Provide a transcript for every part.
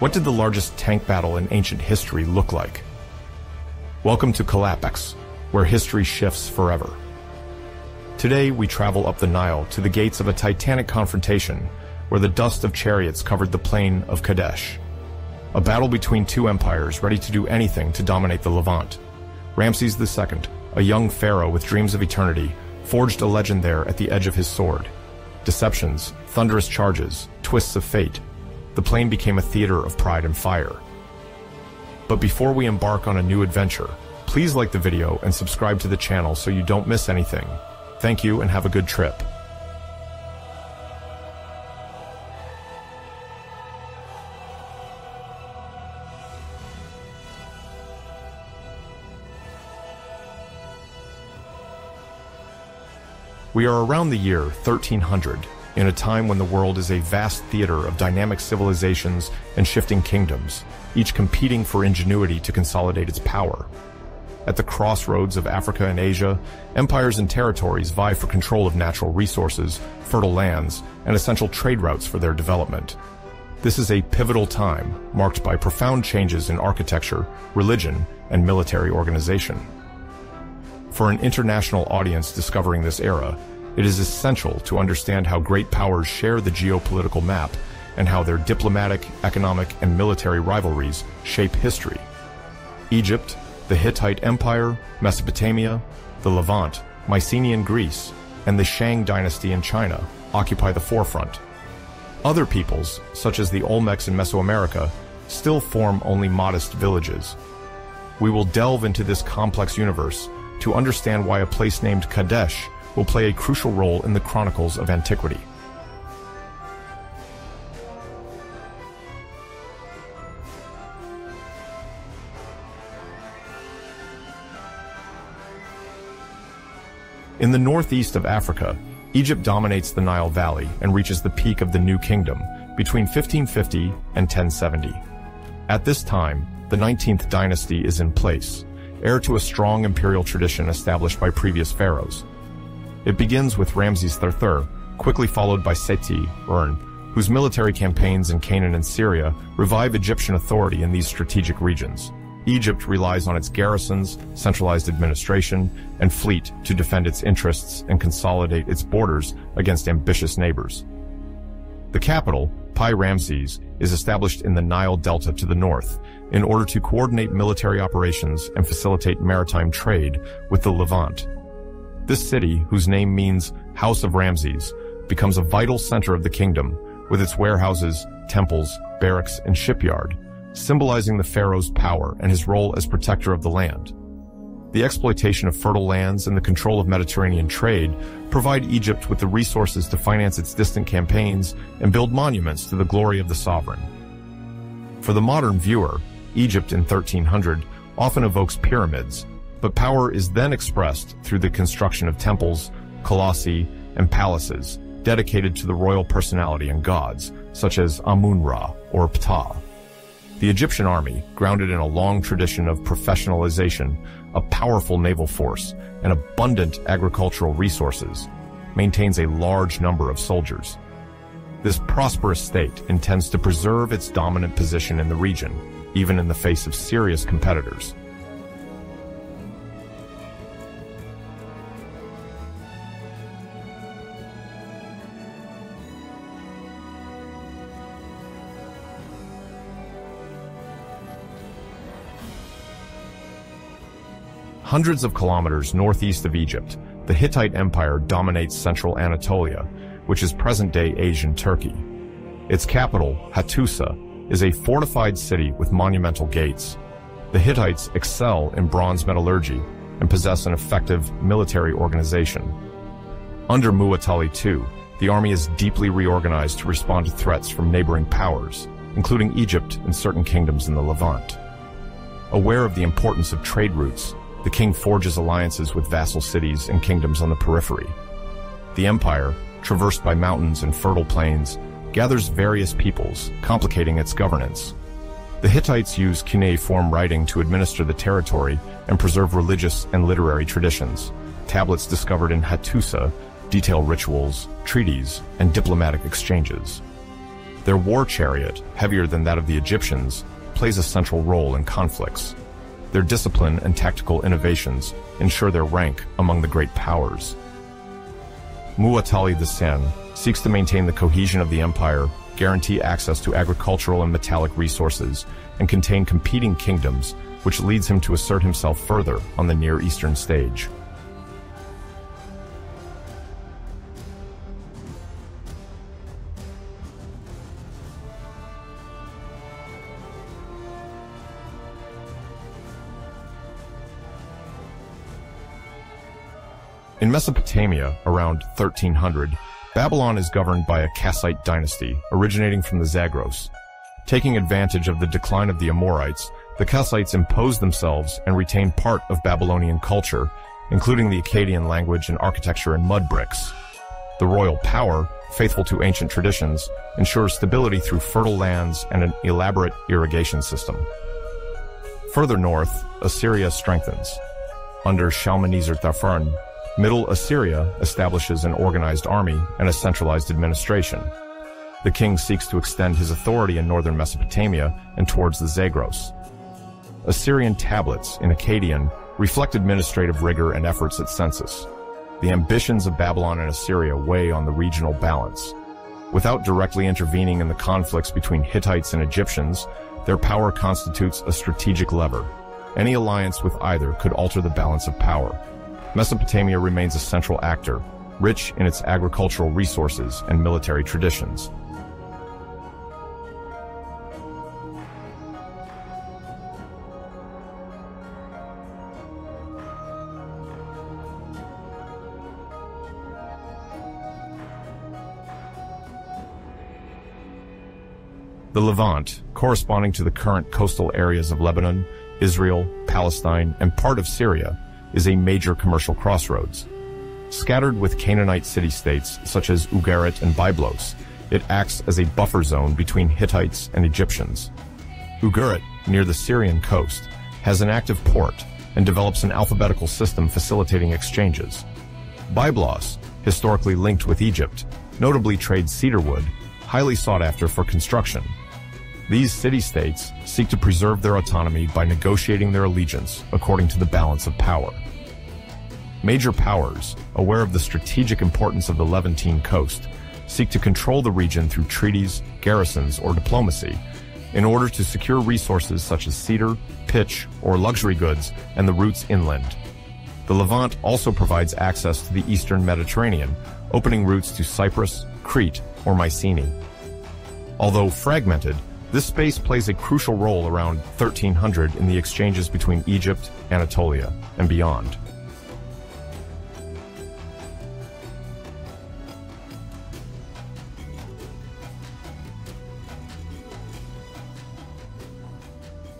What did the largest tank battle in ancient history look like? Welcome to Climax, where history shifts forever. Today, we travel up the Nile to the gates of a titanic confrontation where the dust of chariots covered the plain of Kadesh. A battle between two empires ready to do anything to dominate the Levant. Ramses II, a young pharaoh with dreams of eternity, forged a legend there at the edge of his sword. Deceptions, thunderous charges, twists of fate. The plain became a theater of pride and fire. But before we embark on a new adventure, please like the video and subscribe to the channel so you don't miss anything. Thank you and have a good trip. We are around the year 1300, in a time when the world is a vast theater of dynamic civilizations and shifting kingdoms, each competing for ingenuity to consolidate its power. At the crossroads of Africa and Asia, empires and territories vie for control of natural resources, fertile lands, and essential trade routes for their development. This is a pivotal time, marked by profound changes in architecture, religion, and military organization. For an international audience discovering this era, it is essential to understand how great powers share the geopolitical map and how their diplomatic, economic, and military rivalries shape history. Egypt, the Hittite Empire, Mesopotamia, the Levant, Mycenaean Greece, and the Shang dynasty in China occupy the forefront. Other peoples, such as the Olmecs in Mesoamerica, still form only modest villages. We will delve into this complex universe to understand why a place named Kadesh will play a crucial role in the chronicles of antiquity. In the northeast of Africa, Egypt dominates the Nile Valley and reaches the peak of the New Kingdom between 1550 and 1070. At this time, the 19th dynasty is in place, heir to a strong imperial tradition established by previous pharaohs. It begins with Ramses III, quickly followed by Seti I, whose military campaigns in Canaan and Syria revive Egyptian authority in these strategic regions. Egypt relies on its garrisons, centralized administration, and fleet to defend its interests and consolidate its borders against ambitious neighbors. The capital, Pi Ramses, is established in the Nile Delta to the north in order to coordinate military operations and facilitate maritime trade with the Levant. This city, whose name means House of Ramses, becomes a vital center of the kingdom, with its warehouses, temples, barracks, and shipyard, symbolizing the pharaoh's power and his role as protector of the land. The exploitation of fertile lands and the control of Mediterranean trade provide Egypt with the resources to finance its distant campaigns and build monuments to the glory of the sovereign. For the modern viewer, Egypt in 1300 often evokes pyramids, but power is then expressed through the construction of temples, colossi, and palaces dedicated to the royal personality and gods, such as Amun-Ra or Ptah. The Egyptian army, grounded in a long tradition of professionalization, a powerful naval force, and abundant agricultural resources, maintains a large number of soldiers. This prosperous state intends to preserve its dominant position in the region, even in the face of serious competitors. Hundreds of kilometers northeast of Egypt, the Hittite Empire dominates central Anatolia, which is present-day Asian Turkey. Its capital, Hattusa, is a fortified city with monumental gates. The Hittites excel in bronze metallurgy and possess an effective military organization. Under Muwatalli II, the army is deeply reorganized to respond to threats from neighboring powers, including Egypt and certain kingdoms in the Levant. Aware of the importance of trade routes, the king forges alliances with vassal cities and kingdoms on the periphery. The empire, traversed by mountains and fertile plains, gathers various peoples, complicating its governance. The Hittites use cuneiform writing to administer the territory and preserve religious and literary traditions. Tablets discovered in Hattusa detail rituals, treaties, and diplomatic exchanges. Their war chariot, heavier than that of the Egyptians, plays a central role in conflicts. Their discipline and tactical innovations ensure their rank among the great powers. Muwatalli II seeks to maintain the cohesion of the empire, guarantee access to agricultural and metallic resources, and contain competing kingdoms, which leads him to assert himself further on the Near Eastern stage. In Mesopotamia, around 1300, Babylon is governed by a Kassite dynasty originating from the Zagros. Taking advantage of the decline of the Amorites, the Kassites imposed themselves and retained part of Babylonian culture, including the Akkadian language and architecture and mud bricks. The royal power, faithful to ancient traditions, ensures stability through fertile lands and an elaborate irrigation system. Further north, Assyria strengthens. Under Shalmaneser III, Middle Assyria establishes an organized army and a centralized administration. The king seeks to extend his authority in northern Mesopotamia and towards the Zagros. Assyrian tablets in Akkadian reflect administrative rigor and efforts at census. The ambitions of Babylon and Assyria weigh on the regional balance. Without directly intervening in the conflicts between Hittites and Egyptians, their power constitutes a strategic lever. Any alliance with either could alter the balance of power. Mesopotamia remains a central actor, rich in its agricultural resources and military traditions. The Levant, corresponding to the current coastal areas of Lebanon, Israel, Palestine, and part of Syria, is a major commercial crossroads. Scattered with Canaanite city-states such as Ugarit and Byblos, it acts as a buffer zone between Hittites and Egyptians. Ugarit, near the Syrian coast, has an active port and develops an alphabetical system facilitating exchanges. Byblos, historically linked with Egypt, notably trades cedar wood, highly sought after for construction. These city-states seek to preserve their autonomy by negotiating their allegiance according to the balance of power. Major powers, aware of the strategic importance of the Levantine coast, seek to control the region through treaties, garrisons, or diplomacy, in order to secure resources such as cedar, pitch, or luxury goods and the routes inland. The Levant also provides access to the eastern Mediterranean, opening routes to Cyprus, Crete, or Mycenae. Although fragmented, this space plays a crucial role around 1300 in the exchanges between Egypt, Anatolia, and beyond.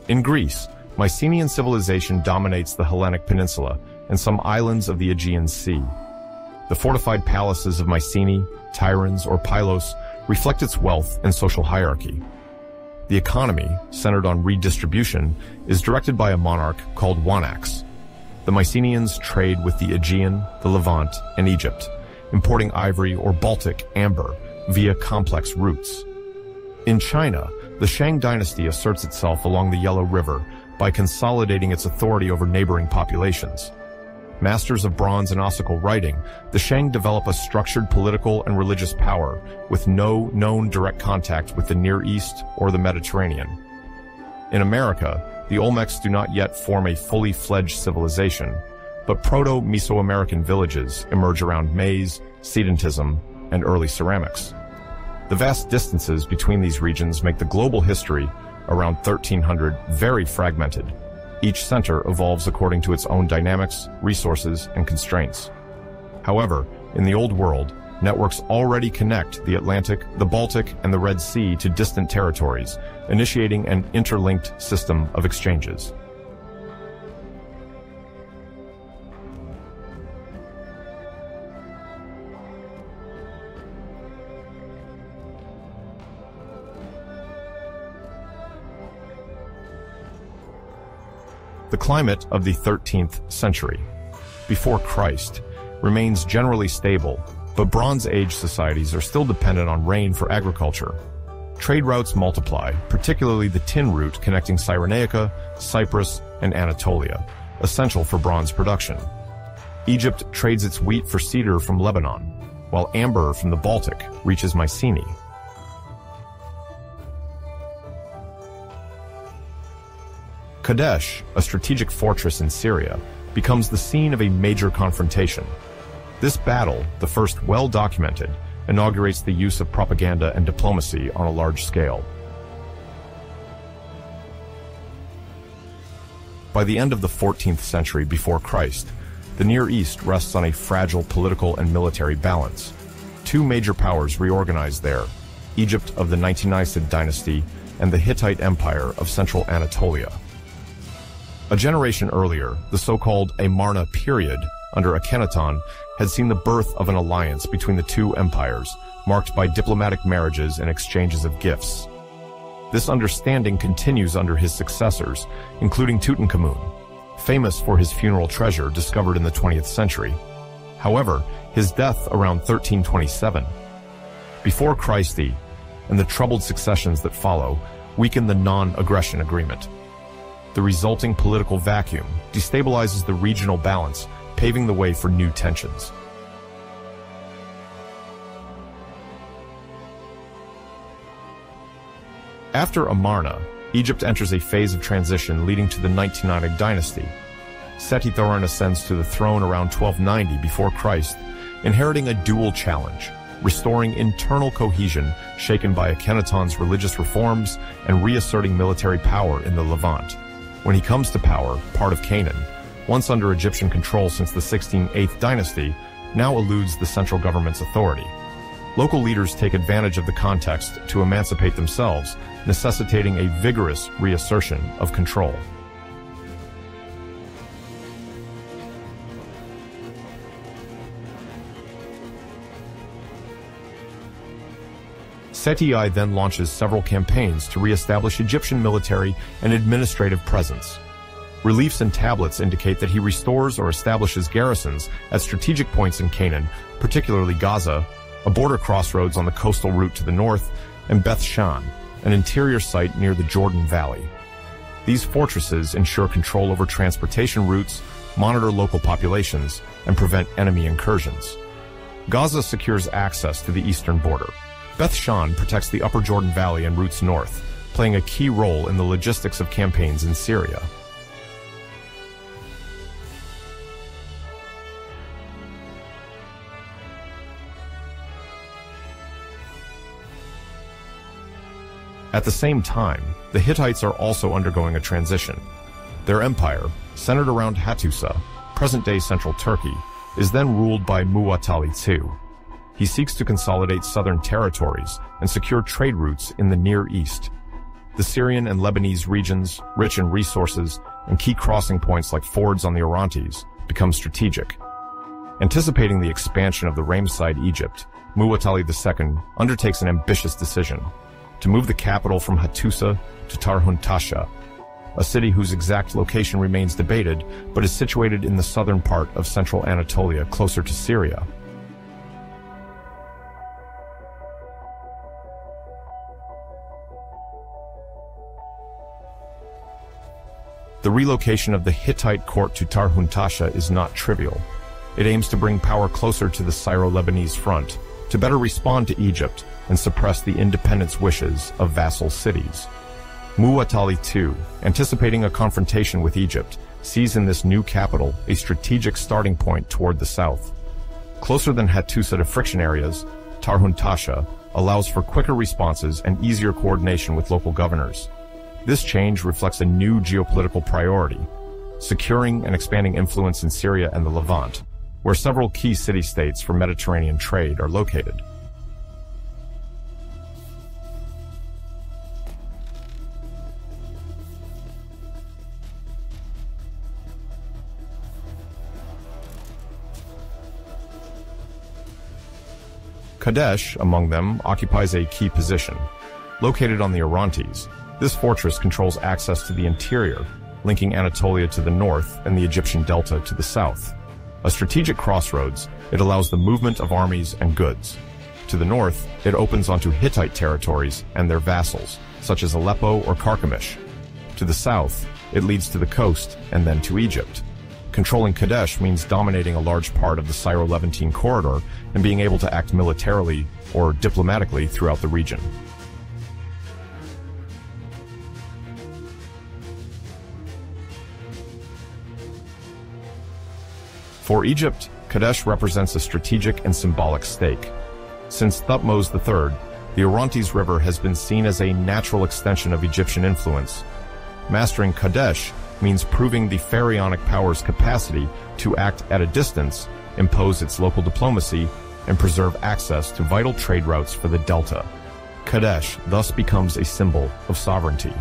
In Greece, Mycenaean civilization dominates the Hellenic peninsula and some islands of the Aegean Sea. The fortified palaces of Mycenae, Tiryns, or Pylos reflect its wealth and social hierarchy. The economy, centered on redistribution, is directed by a monarch called Wanax. The Mycenaeans trade with the Aegean, the Levant, and Egypt, importing ivory or Baltic amber via complex routes. In China, the Shang dynasty asserts itself along the Yellow River by consolidating its authority over neighboring populations. Masters of bronze and ossicle writing, the Shang develop a structured political and religious power with no known direct contact with the Near East or the Mediterranean. In America, the Olmecs do not yet form a fully fledged civilization, but proto-Mesoamerican villages emerge around maize, sedentism, and early ceramics. The vast distances between these regions make the global history, around 1300, very fragmented. Each center evolves according to its own dynamics, resources, and constraints. However, in the Old World, networks already connect the Atlantic, the Baltic, and the Red Sea to distant territories, initiating an interlinked system of exchanges. The climate of the 13th century, before Christ, remains generally stable, but Bronze Age societies are still dependent on rain for agriculture. Trade routes multiply, particularly the tin route connecting Cyrenaica, Cyprus, and Anatolia, essential for bronze production. Egypt trades its wheat for cedar from Lebanon, while amber from the Baltic reaches Mycenae. Kadesh, a strategic fortress in Syria, becomes the scene of a major confrontation. This battle, the first well-documented, inaugurates the use of propaganda and diplomacy on a large scale. By the end of the 14th century before Christ, the Near East rests on a fragile political and military balance. Two major powers reorganize there, Egypt of the 19th dynasty and the Hittite Empire of central Anatolia. A generation earlier, the so-called Amarna period under Akhenaton had seen the birth of an alliance between the two empires, marked by diplomatic marriages and exchanges of gifts. This understanding continues under his successors, including Tutankhamun, famous for his funeral treasure discovered in the 20th century. However, his death around 1327, before Christi, and the troubled successions that follow, weaken the non-aggression agreement. The resulting political vacuum destabilizes the regional balance, paving the way for new tensions. After Amarna, Egypt enters a phase of transition leading to the 19th dynasty. Seti Thoron ascends to the throne around 1290 before Christ, inheriting a dual challenge, restoring internal cohesion shaken by Akhenaton's religious reforms and reasserting military power in the Levant. When he comes to power, part of Canaan, once under Egyptian control since the 16th dynasty, now eludes the central government's authority. Local leaders take advantage of the context to emancipate themselves, necessitating a vigorous reassertion of control. Seti I then launches several campaigns to re-establish Egyptian military and administrative presence. Reliefs and tablets indicate that he restores or establishes garrisons at strategic points in Canaan, particularly Gaza, a border crossroads on the coastal route to the north, and Beth Shan, an interior site near the Jordan Valley. These fortresses ensure control over transportation routes, monitor local populations, and prevent enemy incursions. Gaza secures access to the eastern border. Beth Shan protects the upper Jordan Valley and routes north, playing a key role in the logistics of campaigns in Syria. At the same time, the Hittites are also undergoing a transition. Their empire, centered around Hattusa, present-day central Turkey, is then ruled by Muwatalli II. He seeks to consolidate southern territories and secure trade routes in the Near East. The Syrian and Lebanese regions, rich in resources and key crossing points like fords on the Orontes, become strategic. Anticipating the expansion of the Ramesside Egypt, Muwatalli II undertakes an ambitious decision to move the capital from Hattusa to Tarhuntasha, a city whose exact location remains debated but is situated in the southern part of central Anatolia closer to Syria. The relocation of the Hittite court to Tarhuntasha is not trivial. It aims to bring power closer to the Syro-Lebanese front, to better respond to Egypt and suppress the independence wishes of vassal cities. Muwatalli II, anticipating a confrontation with Egypt, sees in this new capital a strategic starting point toward the south. Closer than Hattusa to friction areas, Tarhuntasha allows for quicker responses and easier coordination with local governors. This change reflects a new geopolitical priority, securing and expanding influence in Syria and the Levant, where several key city-states for Mediterranean trade are located. Kadesh, among them, occupies a key position. Located on the Orontes, this fortress controls access to the interior, linking Anatolia to the north and the Egyptian delta to the south. A strategic crossroads, it allows the movement of armies and goods. To To the north, it opens onto Hittite territories and their vassals, such as Aleppo or Carchemish. To the south, it leads to the coast and then to Egypt. Controlling Kadesh means dominating a large part of the Syro-Levantine corridor and being able to act militarily or diplomatically throughout the region. For Egypt, Kadesh represents a strategic and symbolic stake. Since Thutmose III, the Orontes River has been seen as a natural extension of Egyptian influence. Mastering Kadesh means proving the pharaonic power's capacity to act at a distance, impose its local diplomacy, and preserve access to vital trade routes for the Delta. Kadesh thus becomes a symbol of sovereignty.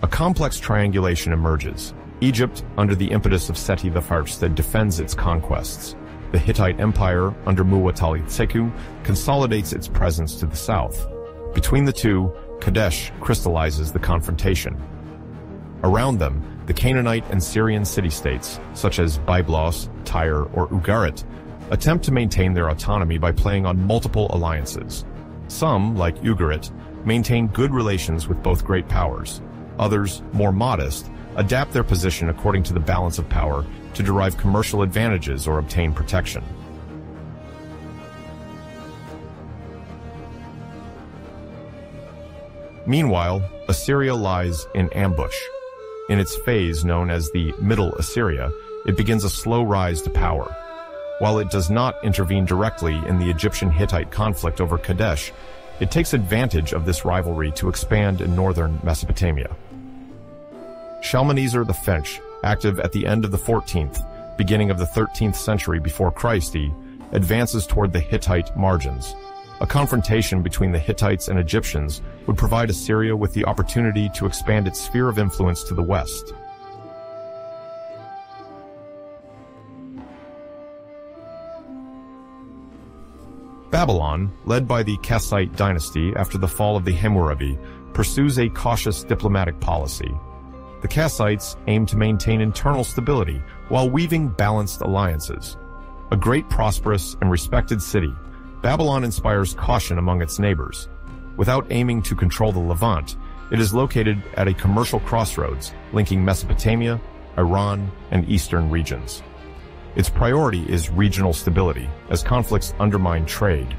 A complex triangulation emerges. Egypt, under the impetus of Seti I, defends its conquests. The Hittite Empire, under Muwatalli II, consolidates its presence to the south. Between the two, Kadesh crystallizes the confrontation. Around them, the Canaanite and Syrian city-states, such as Byblos, Tyre, or Ugarit, attempt to maintain their autonomy by playing on multiple alliances. Some, like Ugarit, maintain good relations with both great powers. Others, more modest, adapt their position according to the balance of power to derive commercial advantages or obtain protection. Meanwhile, Assyria lies in ambush. In its phase known as the Middle Assyria, it begins a slow rise to power. While it does not intervene directly in the Egyptian-Hittite conflict over Kadesh, it takes advantage of this rivalry to expand in northern Mesopotamia. Shalmaneser the Finch, active at the end of the 14th, beginning of the 13th century before Christ, advances toward the Hittite margins. A confrontation between the Hittites and Egyptians would provide Assyria with the opportunity to expand its sphere of influence to the west. Babylon, led by the Kassite dynasty after the fall of the Hammurabi, pursues a cautious diplomatic policy. The Kassites aim to maintain internal stability while weaving balanced alliances. A great, prosperous, and respected city, Babylon inspires caution among its neighbors. Without aiming to control the Levant, it is located at a commercial crossroads linking Mesopotamia, Iran, and eastern regions. Its priority is regional stability, as conflicts undermine trade.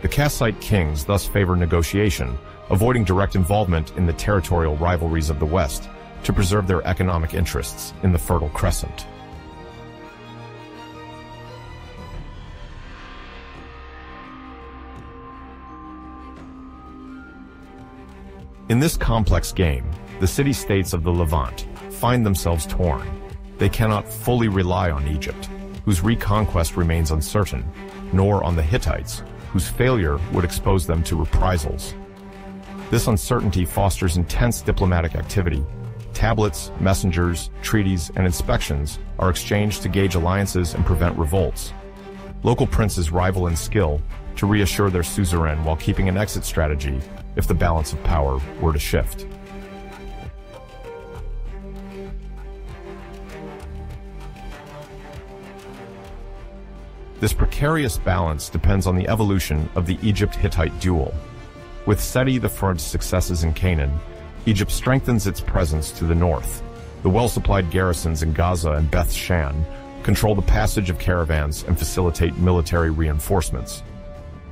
The Kassite kings thus favor negotiation, avoiding direct involvement in the territorial rivalries of the West, to preserve their economic interests in the Fertile Crescent. In this complex game, the city-states of the Levant find themselves torn. They cannot fully rely on Egypt, whose reconquest remains uncertain, nor on the Hittites, whose failure would expose them to reprisals. This uncertainty fosters intense diplomatic activity. Tablets, messengers, treaties, and inspections are exchanged to gauge alliances and prevent revolts. Local princes rival in skill to reassure their suzerain while keeping an exit strategy if the balance of power were to shift. This precarious balance depends on the evolution of the Egypt-Hittite duel. With Seti I's successes in Canaan, Egypt strengthens its presence to the north. The well-supplied garrisons in Gaza and Beth Shan control the passage of caravans and facilitate military reinforcements.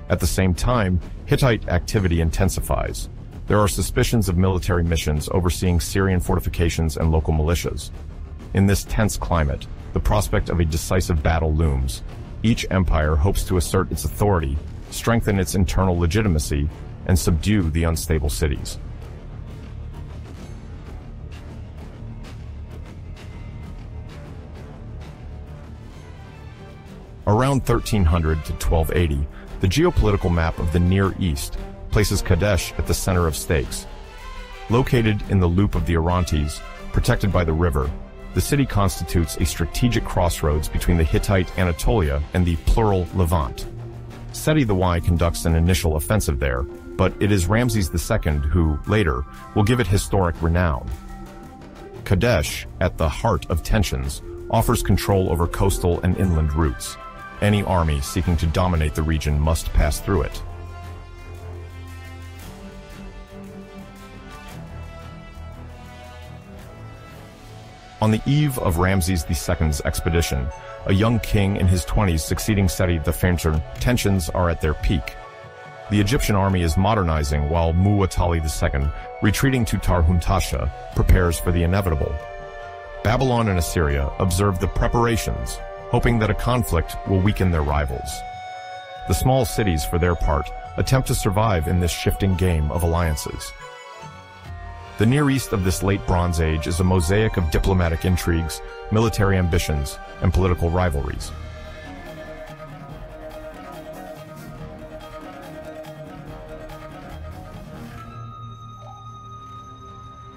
At the same time, Hittite activity intensifies. There are suspicions of military missions overseeing Syrian fortifications and local militias. In this tense climate, the prospect of a decisive battle looms. Each empire hopes to assert its authority, strengthen its internal legitimacy, and subdue the unstable cities. Around 1300 to 1280, the geopolitical map of the Near East places Kadesh at the center of stakes. Located in the loop of the Orontes, protected by the river, the city constitutes a strategic crossroads between the Hittite Anatolia and the plural Levant. Seti I conducts an initial offensive there, but it is Ramses II who, later, will give it historic renown. Kadesh, at the heart of tensions, offers control over coastal and inland routes. Any army seeking to dominate the region must pass through it. On the eve of Ramses II's expedition, a young king in his 20s succeeding Seti I, tensions are at their peak. The Egyptian army is modernizing while Muwatalli II, retreating to Tarhuntasha, prepares for the inevitable. Babylon and Assyria observe the preparations, hoping that a conflict will weaken their rivals. The small cities, for their part, attempt to survive in this shifting game of alliances. The Near East of this late Bronze Age is a mosaic of diplomatic intrigues, military ambitions, and political rivalries.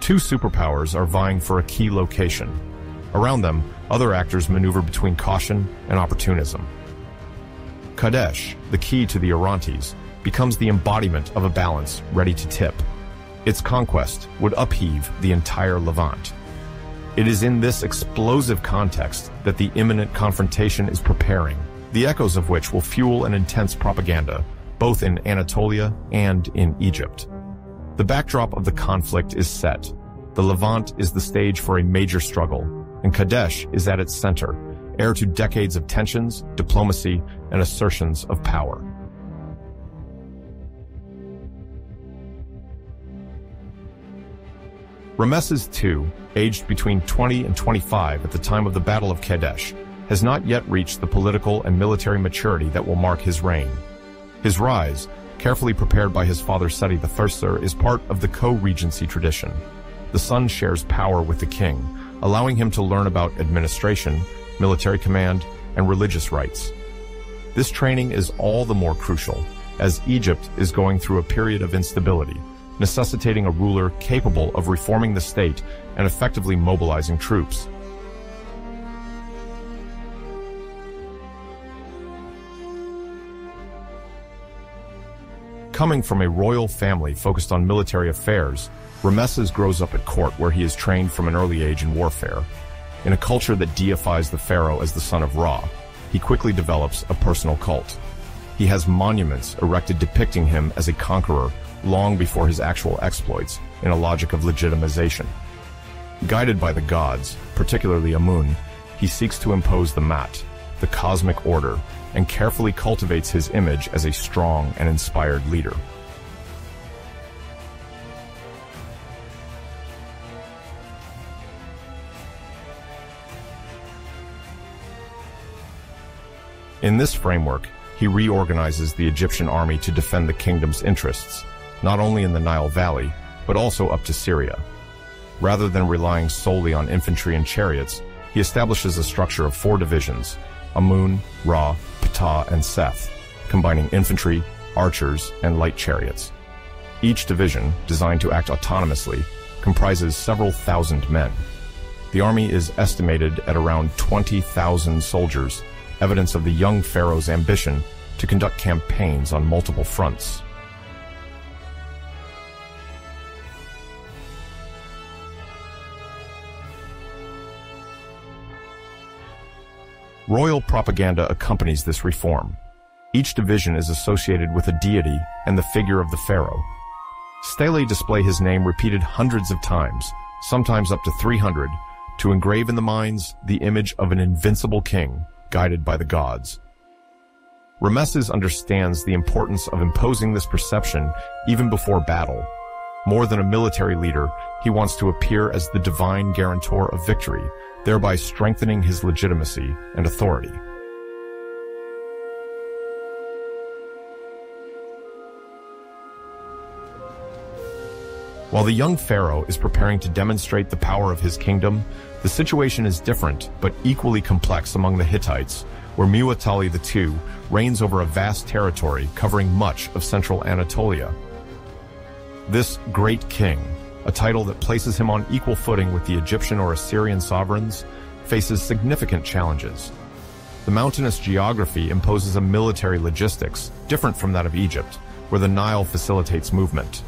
Two superpowers are vying for a key location. Around them, other actors maneuver between caution and opportunism. Kadesh, the key to the Orontes, becomes the embodiment of a balance ready to tip. Its conquest would upheave the entire Levant. It is in this explosive context that the imminent confrontation is preparing, the echoes of which will fuel an intense propaganda, both in Anatolia and in Egypt. The backdrop of the conflict is set. The Levant is the stage for a major struggle, and Kadesh is at its center, heir to decades of tensions, diplomacy, and assertions of power. Ramesses II, aged between 20 and 25 at the time of the Battle of Kadesh, has not yet reached the political and military maturity that will mark his reign. His rise, carefully prepared by his father Seti I, is part of the co-regency tradition. The son shares power with the king, allowing him to learn about administration, military command, and religious rites. This training is all the more crucial, as Egypt is going through a period of instability, necessitating a ruler capable of reforming the state and effectively mobilizing troops. Coming from a royal family focused on military affairs, Ramesses grows up at court where he is trained from an early age in warfare. In a culture that deifies the pharaoh as the son of Ra, he quickly develops a personal cult. He has monuments erected depicting him as a conqueror long before his actual exploits, in a logic of legitimization. Guided by the gods, particularly Amun, he seeks to impose the Mat, the cosmic order, and carefully cultivates his image as a strong and inspired leader. In this framework, he reorganizes the Egyptian army to defend the kingdom's interests, not only in the Nile Valley, but also up to Syria. Rather than relying solely on infantry and chariots, he establishes a structure of 4 divisions: Amun, Ra, Ptah, and Seth, combining infantry, archers, and light chariots. Each division, designed to act autonomously, comprises several thousand men. The army is estimated at around 20,000 soldiers, evidence of the young pharaoh's ambition to conduct campaigns on multiple fronts. Royal propaganda accompanies this reform. Each division is associated with a deity and the figure of the pharaoh. Stelae display his name repeated hundreds of times, sometimes up to 300, to engrave in the minds the image of an invincible king, guided by the gods. Ramesses understands the importance of imposing this perception even before battle. More than a military leader, he wants to appear as the divine guarantor of victory, thereby strengthening his legitimacy and authority. While the young pharaoh is preparing to demonstrate the power of his kingdom, the situation is different but equally complex among the Hittites, where Muwatalli II reigns over a vast territory covering much of central Anatolia. This great king, a title that places him on equal footing with the Egyptian or Assyrian sovereigns, faces significant challenges. The mountainous geography imposes a military logistics different from that of Egypt, where the Nile facilitates movement.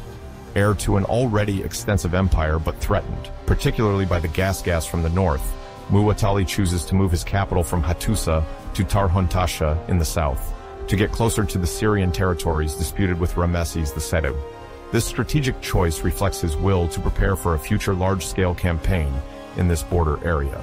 Heir to an already extensive empire but threatened, particularly by the gas from the north, Muwatalli chooses to move his capital from Hattusa to Tarhuntasha in the south, to get closer to the Syrian territories disputed with Ramesses II. This strategic choice reflects his will to prepare for a future large-scale campaign in this border area.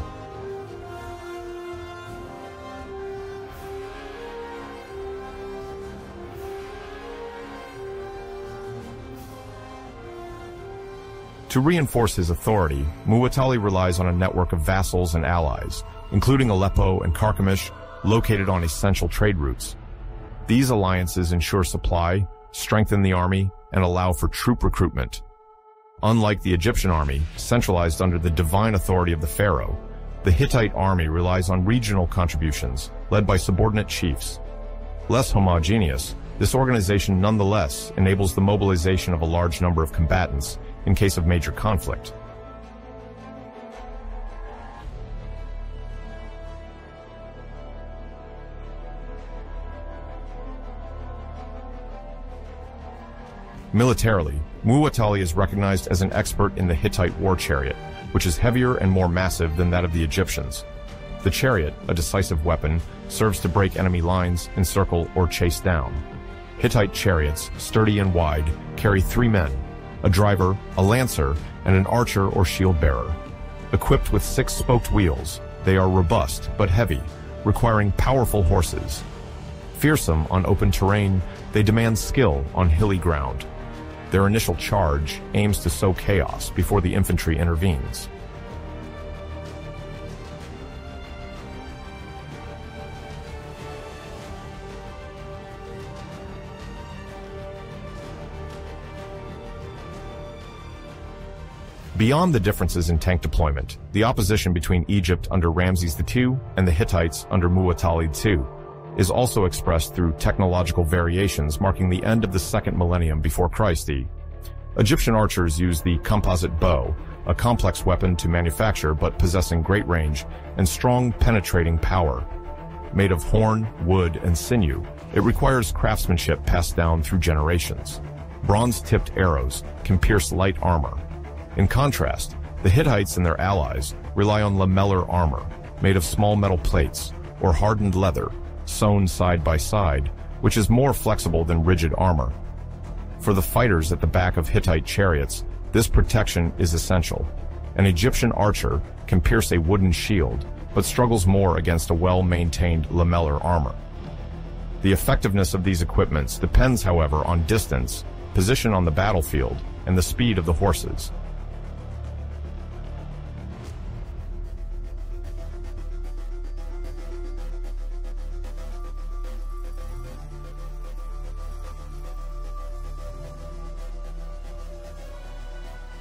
To reinforce his authority, Muwatalli relies on a network of vassals and allies, including Aleppo and Carchemish, located on essential trade routes. These alliances ensure supply, strengthen the army, and allow for troop recruitment. Unlike the Egyptian army, centralized under the divine authority of the pharaoh, the Hittite army relies on regional contributions, led by subordinate chiefs. Less homogeneous, this organization nonetheless enables the mobilization of a large number of combatants in case of major conflict. Militarily, Muwatalli is recognized as an expert in the Hittite war chariot, which is heavier and more massive than that of the Egyptians. The chariot, a decisive weapon, serves to break enemy lines, encircle, or chase down. Hittite chariots, sturdy and wide, carry 3 men, a driver, a lancer, and an archer or shield bearer. Equipped with 6 spoked wheels, they are robust but heavy, requiring powerful horses. Fearsome on open terrain, they demand skill on hilly ground. Their initial charge aims to sow chaos before the infantry intervenes. Beyond the differences in tank deployment, the opposition between Egypt under Ramesses II and the Hittites under Muwatalli II is also expressed through technological variations marking the end of the 2nd millennium before Christ. Egyptian archers use the composite bow, a complex weapon to manufacture but possessing great range and strong penetrating power. Made of horn, wood, and sinew, it requires craftsmanship passed down through generations. Bronze-tipped arrows can pierce light armor. In contrast, the Hittites and their allies rely on lamellar armor, made of small metal plates or hardened leather, sewn side by side, which is more flexible than rigid armor. For the fighters at the back of Hittite chariots, this protection is essential. An Egyptian archer can pierce a wooden shield, but struggles more against a well-maintained lamellar armor. The effectiveness of these equipments depends, however, on distance, position on the battlefield, and the speed of the horses.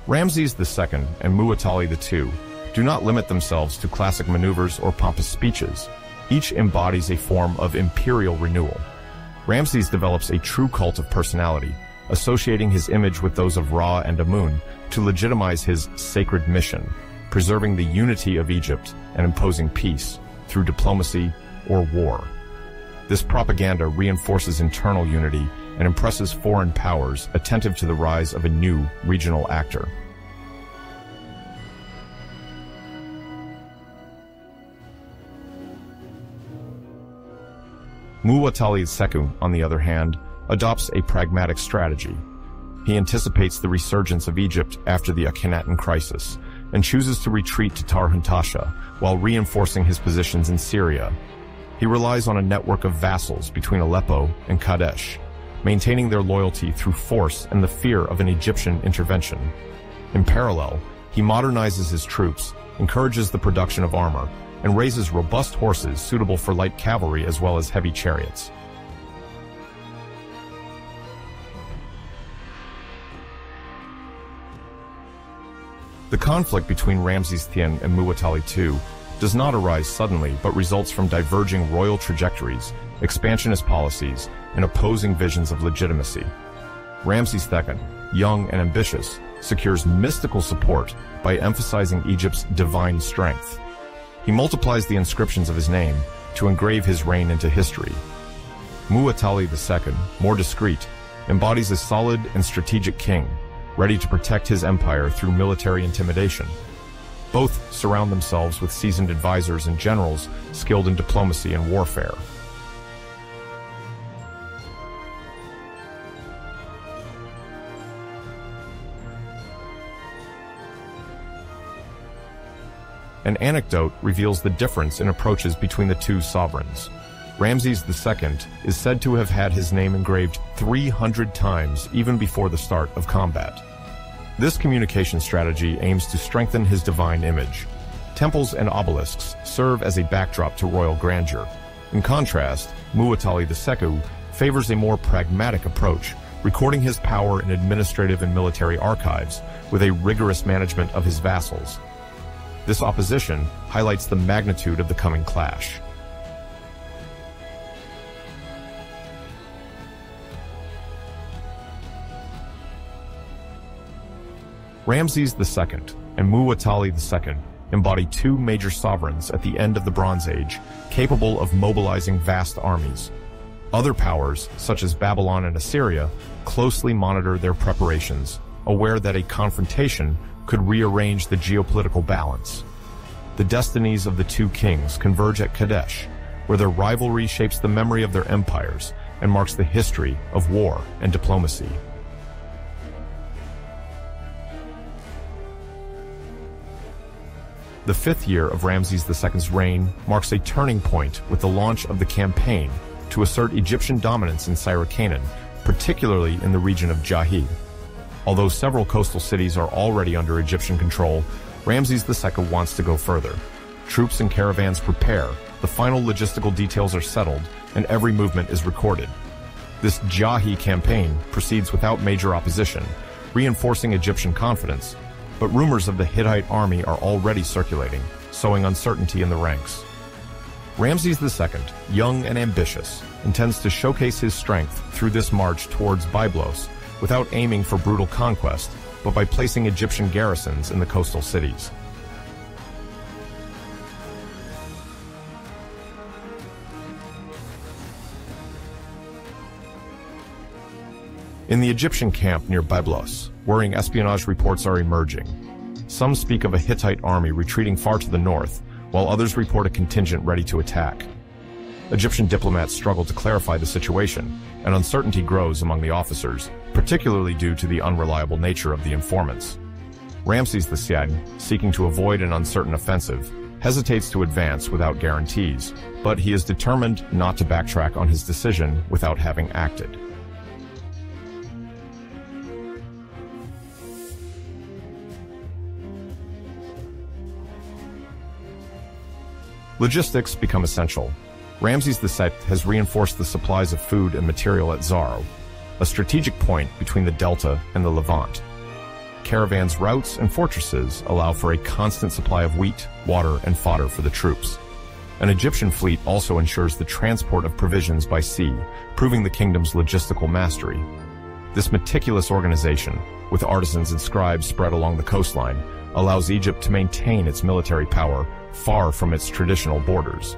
Ramesses II and Muwatalli II do not limit themselves to classic maneuvers or pompous speeches. Each embodies a form of imperial renewal. Ramses develops a true cult of personality, associating his image with those of Ra and Amun to legitimize his sacred mission, preserving the unity of Egypt and imposing peace through diplomacy or war. This propaganda reinforces internal unity and impresses foreign powers attentive to the rise of a new regional actor. Muwatalli II, on the other hand, adopts a pragmatic strategy. He anticipates the resurgence of Egypt after the Akhenaten crisis and chooses to retreat to Tarhuntasha while reinforcing his positions in Syria. He relies on a network of vassals between Aleppo and Kadesh, maintaining their loyalty through force and the fear of an Egyptian intervention. In parallel, he modernizes his troops, encourages the production of armor, and raises robust horses suitable for light cavalry as well as heavy chariots. The conflict between Ramesses I and Muwatalli II does not arise suddenly but results from diverging royal trajectories, expansionist policies, and opposing visions of legitimacy. Ramesses II, young and ambitious, secures mystical support by emphasizing Egypt's divine strength. He multiplies the inscriptions of his name to engrave his reign into history. Muwatalli II, more discreet, embodies a solid and strategic king, ready to protect his empire through military intimidation. Both surround themselves with seasoned advisors and generals skilled in diplomacy and warfare. An anecdote reveals the difference in approaches between the two sovereigns. Ramses II is said to have had his name engraved 300 times even before the start of combat. This communication strategy aims to strengthen his divine image. Temples and obelisks serve as a backdrop to royal grandeur. In contrast, Muwatalli II favors a more pragmatic approach, recording his power in administrative and military archives with a rigorous management of his vassals. This opposition highlights the magnitude of the coming clash. Ramses II and Muwatalli II embody two major sovereigns at the end of the Bronze Age, capable of mobilizing vast armies. Other powers, such as Babylon and Assyria, closely monitor their preparations, aware that a confrontation could rearrange the geopolitical balance. The destinies of the two kings converge at Kadesh, where their rivalry shapes the memory of their empires and marks the history of war and diplomacy. The fifth year of Ramses II's reign marks a turning point with the launch of the campaign to assert Egyptian dominance in Syrian Canaan, particularly in the region of Jahi. Although several coastal cities are already under Egyptian control, Ramses II wants to go further. Troops and caravans prepare, the final logistical details are settled, and every movement is recorded. This Jahi campaign proceeds without major opposition, reinforcing Egyptian confidence, but rumors of the Hittite army are already circulating, sowing uncertainty in the ranks. Ramses II, young and ambitious, intends to showcase his strength through this march towards Byblos, without aiming for brutal conquest, but by placing Egyptian garrisons in the coastal cities. In the Egyptian camp near Byblos, worrying espionage reports are emerging. Some speak of a Hittite army retreating far to the north, while others report a contingent ready to attack. Egyptian diplomats struggle to clarify the situation, and uncertainty grows among the officers, particularly due to the unreliable nature of the informants. Ramses II, seeking to avoid an uncertain offensive, hesitates to advance without guarantees, but he is determined not to backtrack on his decision without having acted. Logistics become essential. Ramses II has reinforced the supplies of food and material at Zaro, a strategic point between the Delta and the Levant. Caravans' routes and fortresses allow for a constant supply of wheat, water, and fodder for the troops. An Egyptian fleet also ensures the transport of provisions by sea, proving the kingdom's logistical mastery. This meticulous organization, with artisans and scribes spread along the coastline, allows Egypt to maintain its military power far from its traditional borders.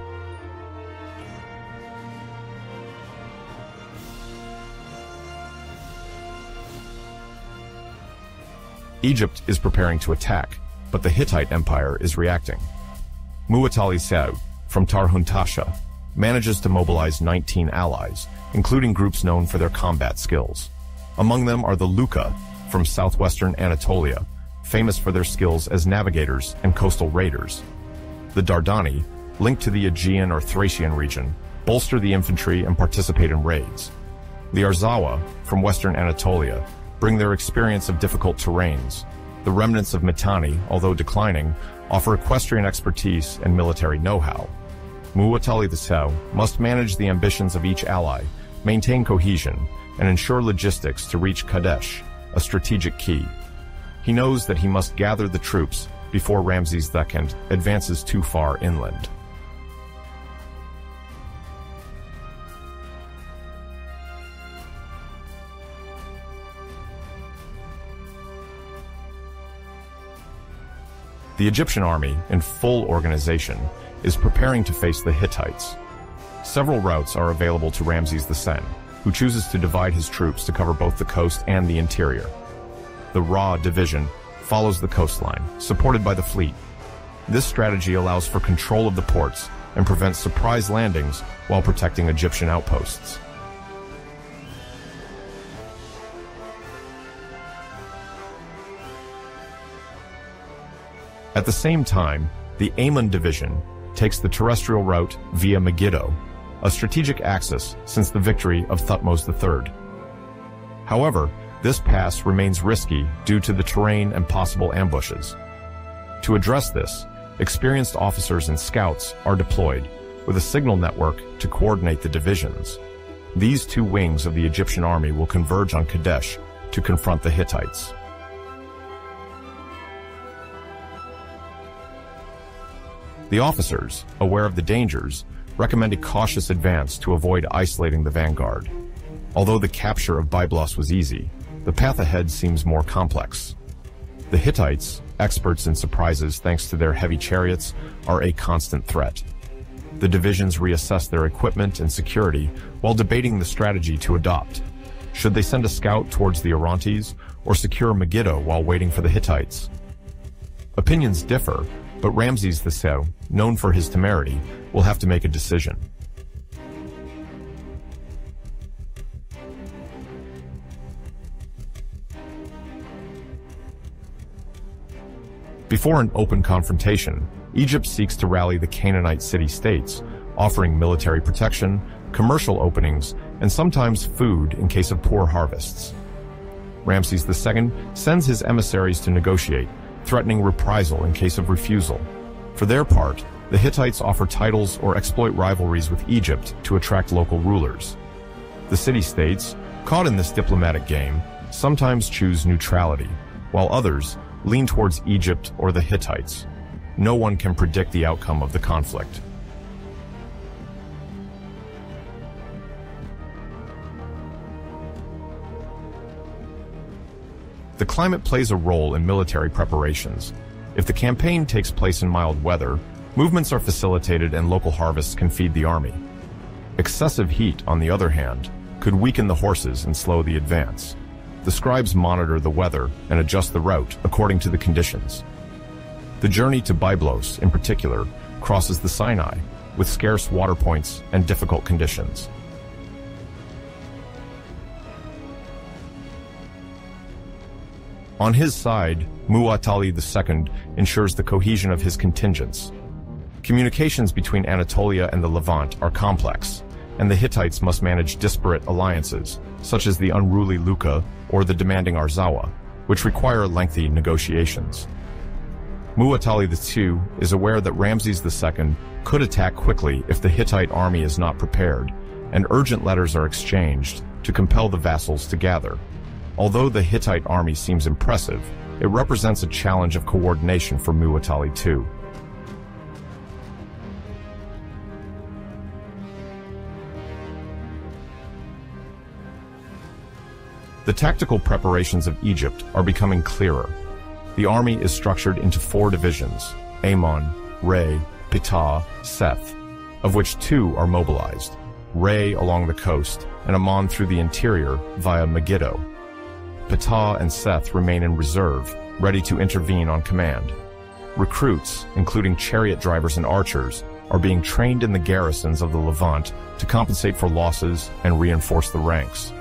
Egypt is preparing to attack, but the Hittite Empire is reacting. Muwatalli II, from Tarhuntasha, manages to mobilize 19 allies, including groups known for their combat skills. Among them are the Luka, from southwestern Anatolia, famous for their skills as navigators and coastal raiders. The Dardani, linked to the Aegean or Thracian region, bolster the infantry and participate in raids. The Arzawa, from western Anatolia, bring their experience of difficult terrains. The remnants of Mitanni, although declining, offer equestrian expertise and military know-how. Muwatalli II must manage the ambitions of each ally, maintain cohesion, and ensure logistics to reach Kadesh, a strategic key. He knows that he must gather the troops before Ramses II advances too far inland. The Egyptian army, in full organization, is preparing to face the Hittites. Several routes are available to Ramses II, who chooses to divide his troops to cover both the coast and the interior. the Ra division, follows the coastline, supported by the fleet. This strategy allows for control of the ports and prevents surprise landings while protecting Egyptian outposts. At the same time, the Amun division takes the terrestrial route via Megiddo, a strategic axis since the victory of Thutmose III. However, this pass remains risky due to the terrain and possible ambushes. To address this, experienced officers and scouts are deployed with a signal network to coordinate the divisions. These two wings of the Egyptian army will converge on Kadesh to confront the Hittites. The officers, aware of the dangers, recommend a cautious advance to avoid isolating the vanguard. Although the capture of Byblos was easy, the path ahead seems more complex. The Hittites, experts in surprises thanks to their heavy chariots, are a constant threat. The divisions reassess their equipment and security while debating the strategy to adopt. Should they send a scout towards the Orontes or secure Megiddo while waiting for the Hittites? Opinions differ, but Ramesses II, known for his temerity, will have to make a decision. Before an open confrontation, Egypt seeks to rally the Canaanite city-states, offering military protection, commercial openings, and sometimes food in case of poor harvests. Ramesses II sends his emissaries to negotiate, threatening reprisal in case of refusal. For their part, the Hittites offer titles or exploit rivalries with Egypt to attract local rulers. The city-states, caught in this diplomatic game, sometimes choose neutrality, while others lean towards Egypt or the Hittites. No one can predict the outcome of the conflict. The climate plays a role in military preparations. If the campaign takes place in mild weather, movements are facilitated and local harvests can feed the army. Excessive heat, on the other hand, could weaken the horses and slow the advance. The scribes monitor the weather and adjust the route according to the conditions. The journey to Byblos, in particular, crosses the Sinai, with scarce water points and difficult conditions. On his side, Muwatalli II ensures the cohesion of his contingents. Communications between Anatolia and the Levant are complex, and the Hittites must manage disparate alliances, such as the unruly Luka or the demanding Arzawa, which require lengthy negotiations. Muwatalli II is aware that Ramesses II could attack quickly if the Hittite army is not prepared, and urgent letters are exchanged to compel the vassals to gather. Although the Hittite army seems impressive, it represents a challenge of coordination for Muwatalli II. The tactical preparations of Egypt are becoming clearer. The army is structured into 4 divisions: Ammon, Re, Ptah, Seth, of which 2 are mobilized: Re along the coast and Ammon through the interior via Megiddo. Ptah and Seth remain in reserve, ready to intervene on command. Recruits, including chariot drivers and archers, are being trained in the garrisons of the Levant to compensate for losses and reinforce the ranks.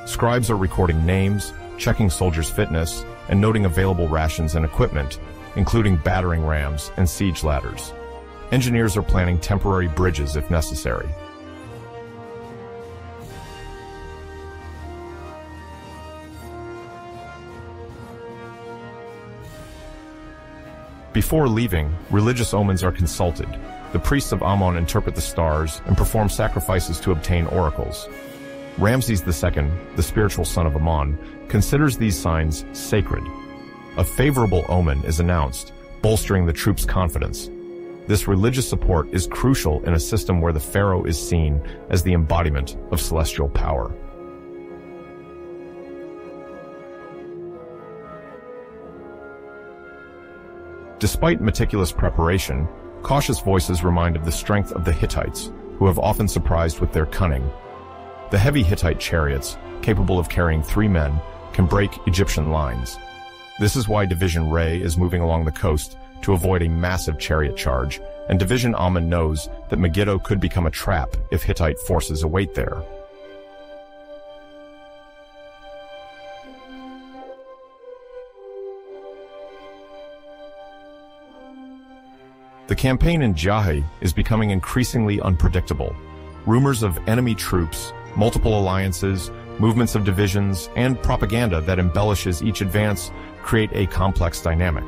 Scribes are recording names, checking soldiers' fitness, and noting available rations and equipment, including battering rams and siege ladders. Engineers are planning temporary bridges if necessary. Before leaving, religious omens are consulted. The priests of Ammon interpret the stars and perform sacrifices to obtain oracles. Ramesses II, the spiritual son of Ammon, considers these signs sacred. A favorable omen is announced, bolstering the troops' confidence. This religious support is crucial in a system where the pharaoh is seen as the embodiment of celestial power. Despite meticulous preparation, cautious voices remind of the strength of the Hittites, who have often surprised with their cunning. The heavy Hittite chariots, capable of carrying 3 men, can break Egyptian lines. This is why Division Ray is moving along the coast to avoid a massive chariot charge, and Division Amun knows that Megiddo could become a trap if Hittite forces await there. The campaign in Jahe is becoming increasingly unpredictable. Rumors of enemy troops, multiple alliances, movements of divisions, and propaganda that embellishes each advance create a complex dynamic.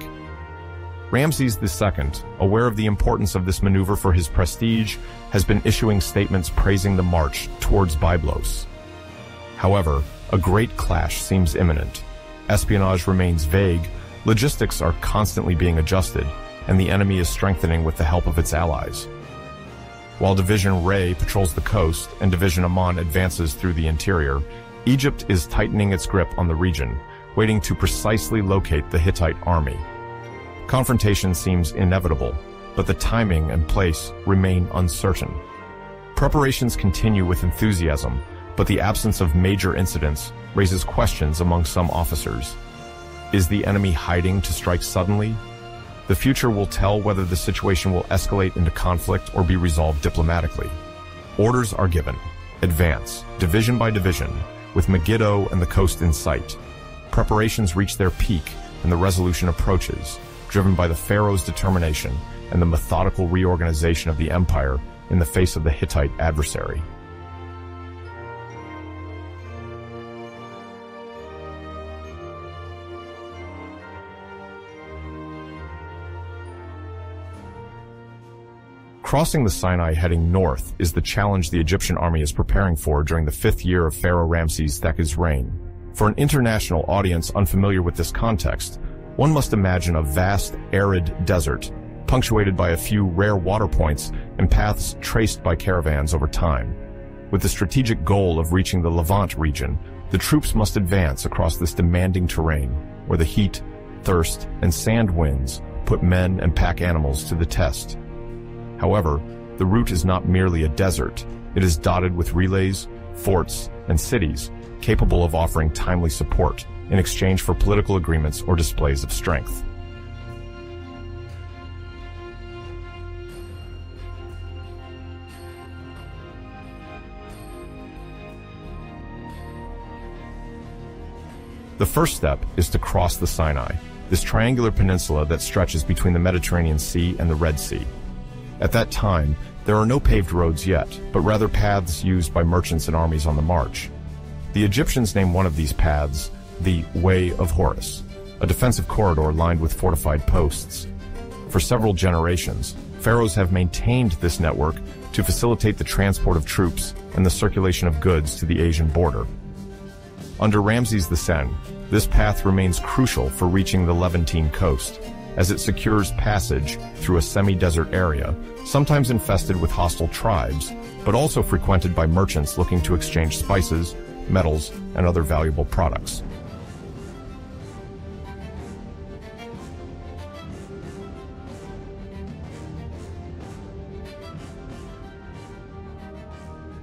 Ramses II, aware of the importance of this maneuver for his prestige, has been issuing statements praising the march towards Byblos. However, a great clash seems imminent. Espionage remains vague, logistics are constantly being adjusted, and the enemy is strengthening with the help of its allies. While Division Ray patrols the coast and Division Amun advances through the interior, Egypt is tightening its grip on the region, waiting to precisely locate the Hittite army. Confrontation seems inevitable, but the timing and place remain uncertain. Preparations continue with enthusiasm, but the absence of major incidents raises questions among some officers. Is the enemy hiding to strike suddenly? The future will tell whether the situation will escalate into conflict or be resolved diplomatically. Orders are given. Advance, division by division, with Megiddo and the coast in sight. Preparations reach their peak and the resolution approaches, driven by the pharaoh's determination and the methodical reorganization of the empire in the face of the Hittite adversary. Crossing the Sinai heading north is the challenge the Egyptian army is preparing for during the 5th year of Pharaoh Ramses II's reign. For an international audience unfamiliar with this context, one must imagine a vast, arid desert, punctuated by a few rare water points and paths traced by caravans over time. With the strategic goal of reaching the Levant region, the troops must advance across this demanding terrain, where the heat, thirst, and sand winds put men and pack animals to the test. However, the route is not merely a desert. It is dotted with relays, forts, and cities capable of offering timely support in exchange for political agreements or displays of strength. The first step is to cross the Sinai, this triangular peninsula that stretches between the Mediterranean Sea and the Red Sea. At that time, there are no paved roads yet, but rather paths used by merchants and armies on the march. The Egyptians name one of these paths the Way of Horus, a defensive corridor lined with fortified posts. For several generations, pharaohs have maintained this network to facilitate the transport of troops and the circulation of goods to the Asian border. Under Ramses II, this path remains crucial for reaching the Levantine coast, as it secures passage through a semi-desert area, sometimes infested with hostile tribes, but also frequented by merchants looking to exchange spices, metals, and other valuable products.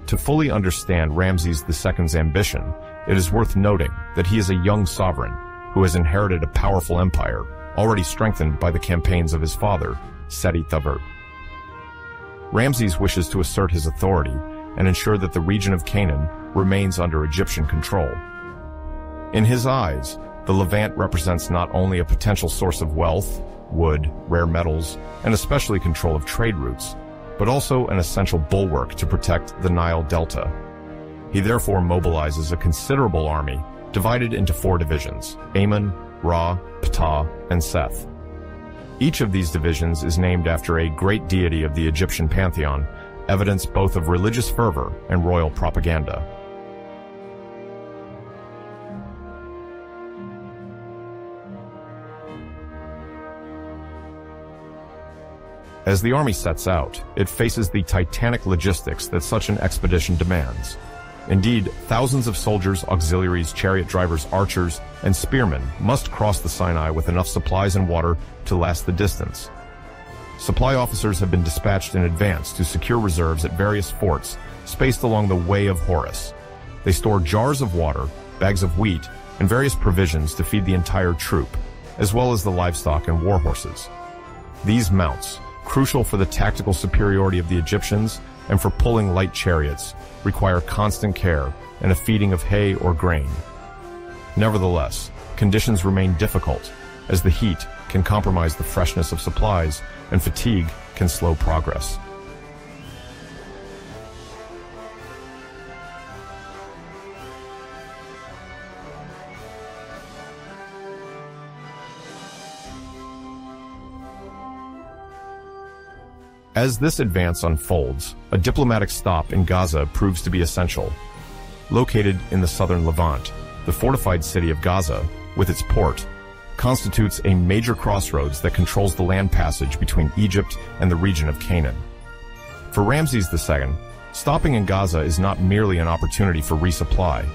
To fully understand Ramses II's ambition, it is worth noting that he is a young sovereign who has inherited a powerful empire, already strengthened by the campaigns of his father, Seti I. Ramses wishes to assert his authority and ensure that the region of Canaan remains under Egyptian control. In his eyes, the Levant represents not only a potential source of wealth, wood, rare metals, and especially control of trade routes, but also an essential bulwark to protect the Nile Delta. He therefore mobilizes a considerable army divided into 4 divisions: Amun, Ra, Ptah, and Seth. Each of these divisions is named after a great deity of the Egyptian pantheon, evidence both of religious fervor and royal propaganda. As the army sets out, it faces the titanic logistics that such an expedition demands. Indeed, thousands of soldiers, auxiliaries, chariot drivers, archers, and spearmen must cross the Sinai with enough supplies and water to last the distance. Supply officers have been dispatched in advance to secure reserves at various forts spaced along the Way of Horus. They store jars of water, bags of wheat, and various provisions to feed the entire troop, as well as the livestock and war horses. These mounts, crucial for the tactical superiority of the Egyptians and for pulling light chariots, require constant care and a feeding of hay or grain. Nevertheless, conditions remain difficult, as the heat can compromise the freshness of supplies and fatigue can slow progress. As this advance unfolds, a diplomatic stop in Gaza proves to be essential. Located in the southern Levant, the fortified city of Gaza, with its port, constitutes a major crossroads that controls the land passage between Egypt and the region of Canaan. For Ramses II, stopping in Gaza is not merely an opportunity for resupply.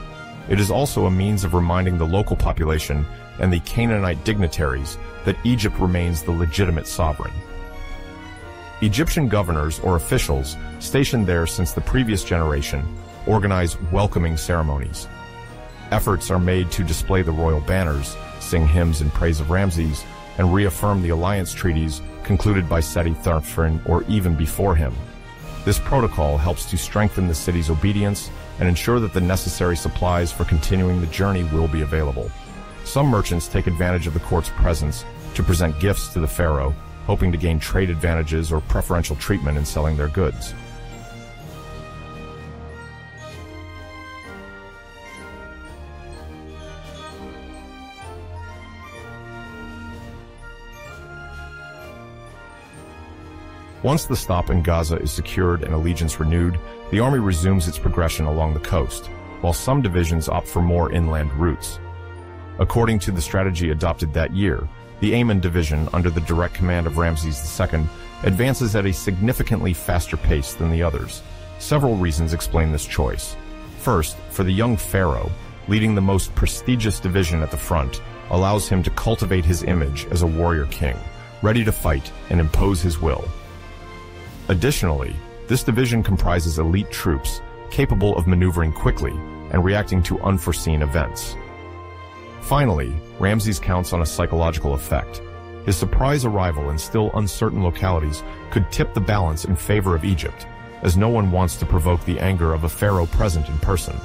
It is also a means of reminding the local population and the Canaanite dignitaries that Egypt remains the legitimate sovereign. Egyptian governors or officials stationed there since the previous generation organize welcoming ceremonies. Efforts are made to display the royal banners, sing hymns in praise of Ramses, and reaffirm the alliance treaties concluded by Seti I or even before him. This protocol helps to strengthen the city's obedience and ensure that the necessary supplies for continuing the journey will be available. Some merchants take advantage of the court's presence to present gifts to the pharaoh, hoping to gain trade advantages or preferential treatment in selling their goods. Once the stop in Gaza is secured and allegiance renewed, the army resumes its progression along the coast, while some divisions opt for more inland routes. According to the strategy adopted that year, the Ammon division, under the direct command of Ramses II, advances at a significantly faster pace than the others. Several reasons explain this choice. First, for the young pharaoh, leading the most prestigious division at the front allows him to cultivate his image as a warrior king, ready to fight and impose his will. Additionally, this division comprises elite troops capable of maneuvering quickly and reacting to unforeseen events. Finally, Ramses counts on a psychological effect. His surprise arrival in still uncertain localities could tip the balance in favor of Egypt, as no one wants to provoke the anger of a pharaoh present in person.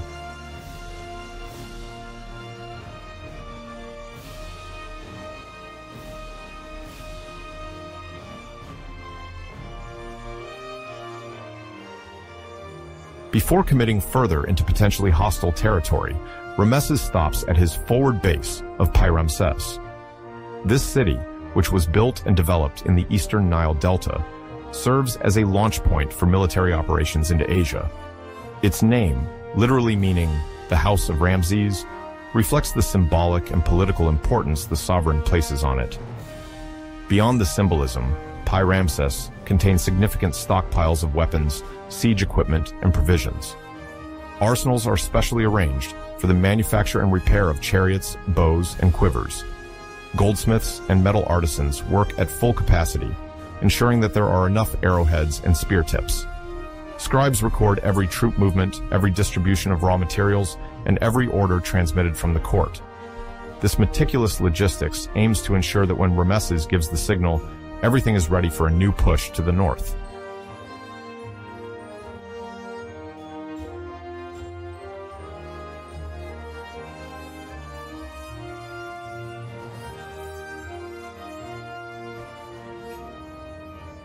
Before committing further into potentially hostile territory, Ramesses stops at his forward base of Pi-Ramses. This city, which was built and developed in the eastern Nile Delta, serves as a launch point for military operations into Asia. Its name, literally meaning the House of Ramses, reflects the symbolic and political importance the sovereign places on it. Beyond the symbolism, Pi-Ramses contains significant stockpiles of weapons, siege equipment, and provisions. Arsenals are specially arranged for the manufacture and repair of chariots, bows, and quivers. Goldsmiths and metal artisans work at full capacity, ensuring that there are enough arrowheads and spear tips. Scribes record every troop movement, every distribution of raw materials, and every order transmitted from the court. This meticulous logistics aims to ensure that when Ramesses gives the signal, everything is ready for a new push to the north.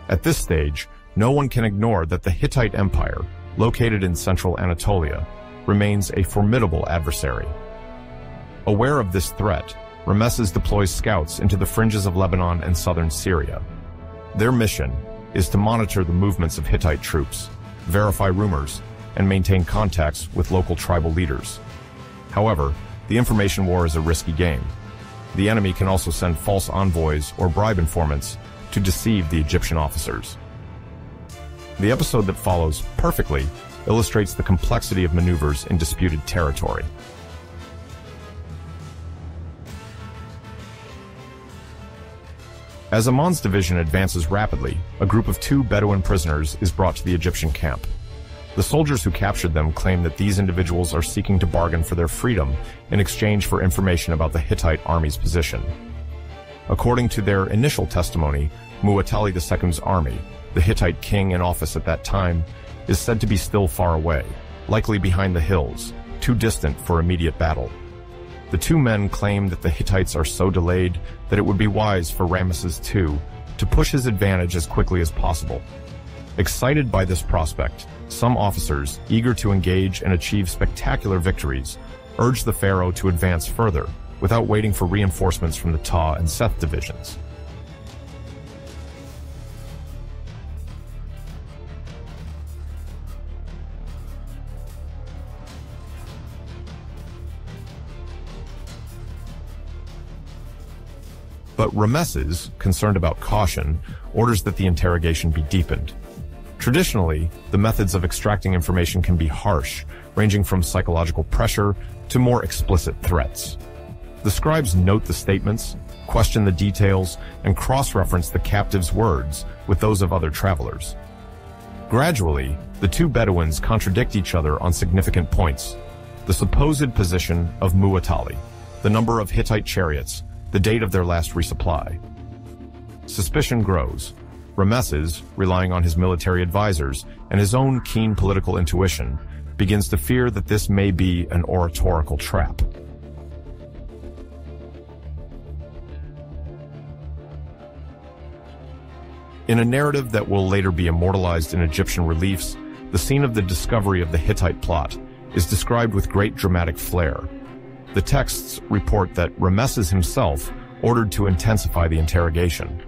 At this stage, no one can ignore that the Hittite Empire, located in central Anatolia, remains a formidable adversary. Aware of this threat, Ramesses deploys scouts into the fringes of Lebanon and southern Syria. Their mission is to monitor the movements of Hittite troops, verify rumors, and maintain contacts with local tribal leaders. However, the information war is a risky game. The enemy can also send false envoys or bribe informants to deceive the Egyptian officers. The episode that follows perfectly illustrates the complexity of maneuvers in disputed territory. As Amon's division advances rapidly, a group of 2 Bedouin prisoners is brought to the Egyptian camp. The soldiers who captured them claim that these individuals are seeking to bargain for their freedom in exchange for information about the Hittite army's position. According to their initial testimony, Muwatalli II's army, the Hittite king in office at that time, is said to be still far away, likely behind the hills, too distant for immediate battle. The two men claim that the Hittites are so delayed that it would be wise for Ramesses II to push his advantage as quickly as possible. Excited by this prospect, some officers, eager to engage and achieve spectacular victories, urge the pharaoh to advance further, without waiting for reinforcements from the Ta and Seth divisions. But Ramesses, concerned about caution, orders that the interrogation be deepened. Traditionally, the methods of extracting information can be harsh, ranging from psychological pressure to more explicit threats. The scribes note the statements, question the details, and cross-reference the captive's words with those of other travelers. Gradually, the two Bedouins contradict each other on significant points: the supposed position of Muwatalli, the number of Hittite chariots, the date of their last resupply. Suspicion grows. Ramesses, relying on his military advisors and his own keen political intuition, begins to fear that this may be an oratorical trap. In a narrative that will later be immortalized in Egyptian reliefs, the scene of the discovery of the Hittite plot is described with great dramatic flair. The texts report that Ramesses himself ordered to intensify the interrogation.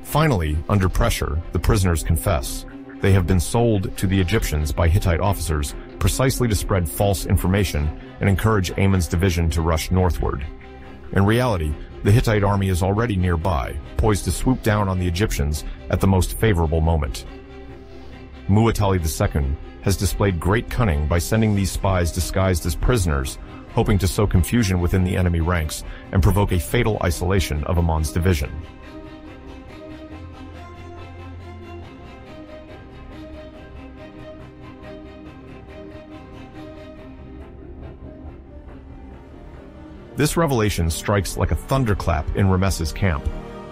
Finally, under pressure, the prisoners confess. They have been sold to the Egyptians by Hittite officers precisely to spread false information and encourage Amun's division to rush northward. In reality, the Hittite army is already nearby, poised to swoop down on the Egyptians at the most favorable moment. Muwatalli II has displayed great cunning by sending these spies disguised as prisoners, hoping to sow confusion within the enemy ranks and provoke a fatal isolation of Amun's division. This revelation strikes like a thunderclap in Ramesses' camp.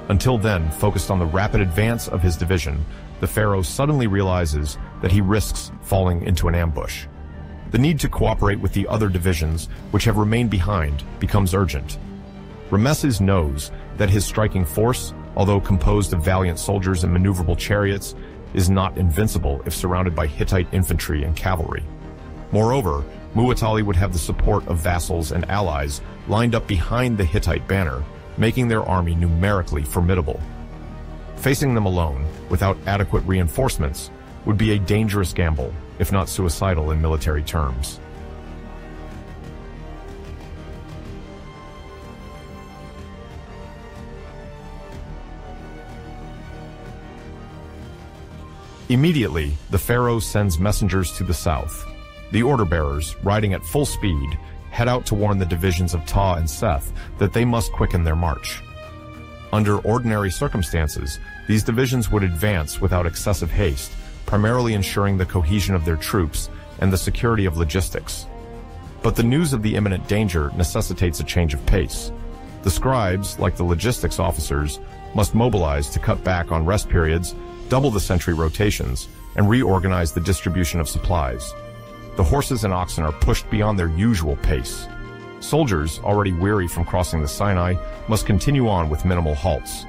Until then, focused on the rapid advance of his division, the pharaoh suddenly realizes that he risks falling into an ambush. The need to cooperate with the other divisions, which have remained behind, becomes urgent. Ramesses knows that his striking force, although composed of valiant soldiers and maneuverable chariots, is not invincible if surrounded by Hittite infantry and cavalry. Moreover, Muwatalli would have the support of vassals and allies lined up behind the Hittite banner, making their army numerically formidable. Facing them alone, without adequate reinforcements, would be a dangerous gamble, if not suicidal in military terms. Immediately, the pharaoh sends messengers to the south. The order-bearers, riding at full speed, head out to warn the divisions of Ta and Seth that they must quicken their march. Under ordinary circumstances, these divisions would advance without excessive haste, primarily ensuring the cohesion of their troops and the security of logistics. But the news of the imminent danger necessitates a change of pace. The scribes, like the logistics officers, must mobilize to cut back on rest periods, double the sentry rotations, and reorganize the distribution of supplies. The horses and oxen are pushed beyond their usual pace. Soldiers, already weary from crossing the Sinai, must continue on with minimal halts.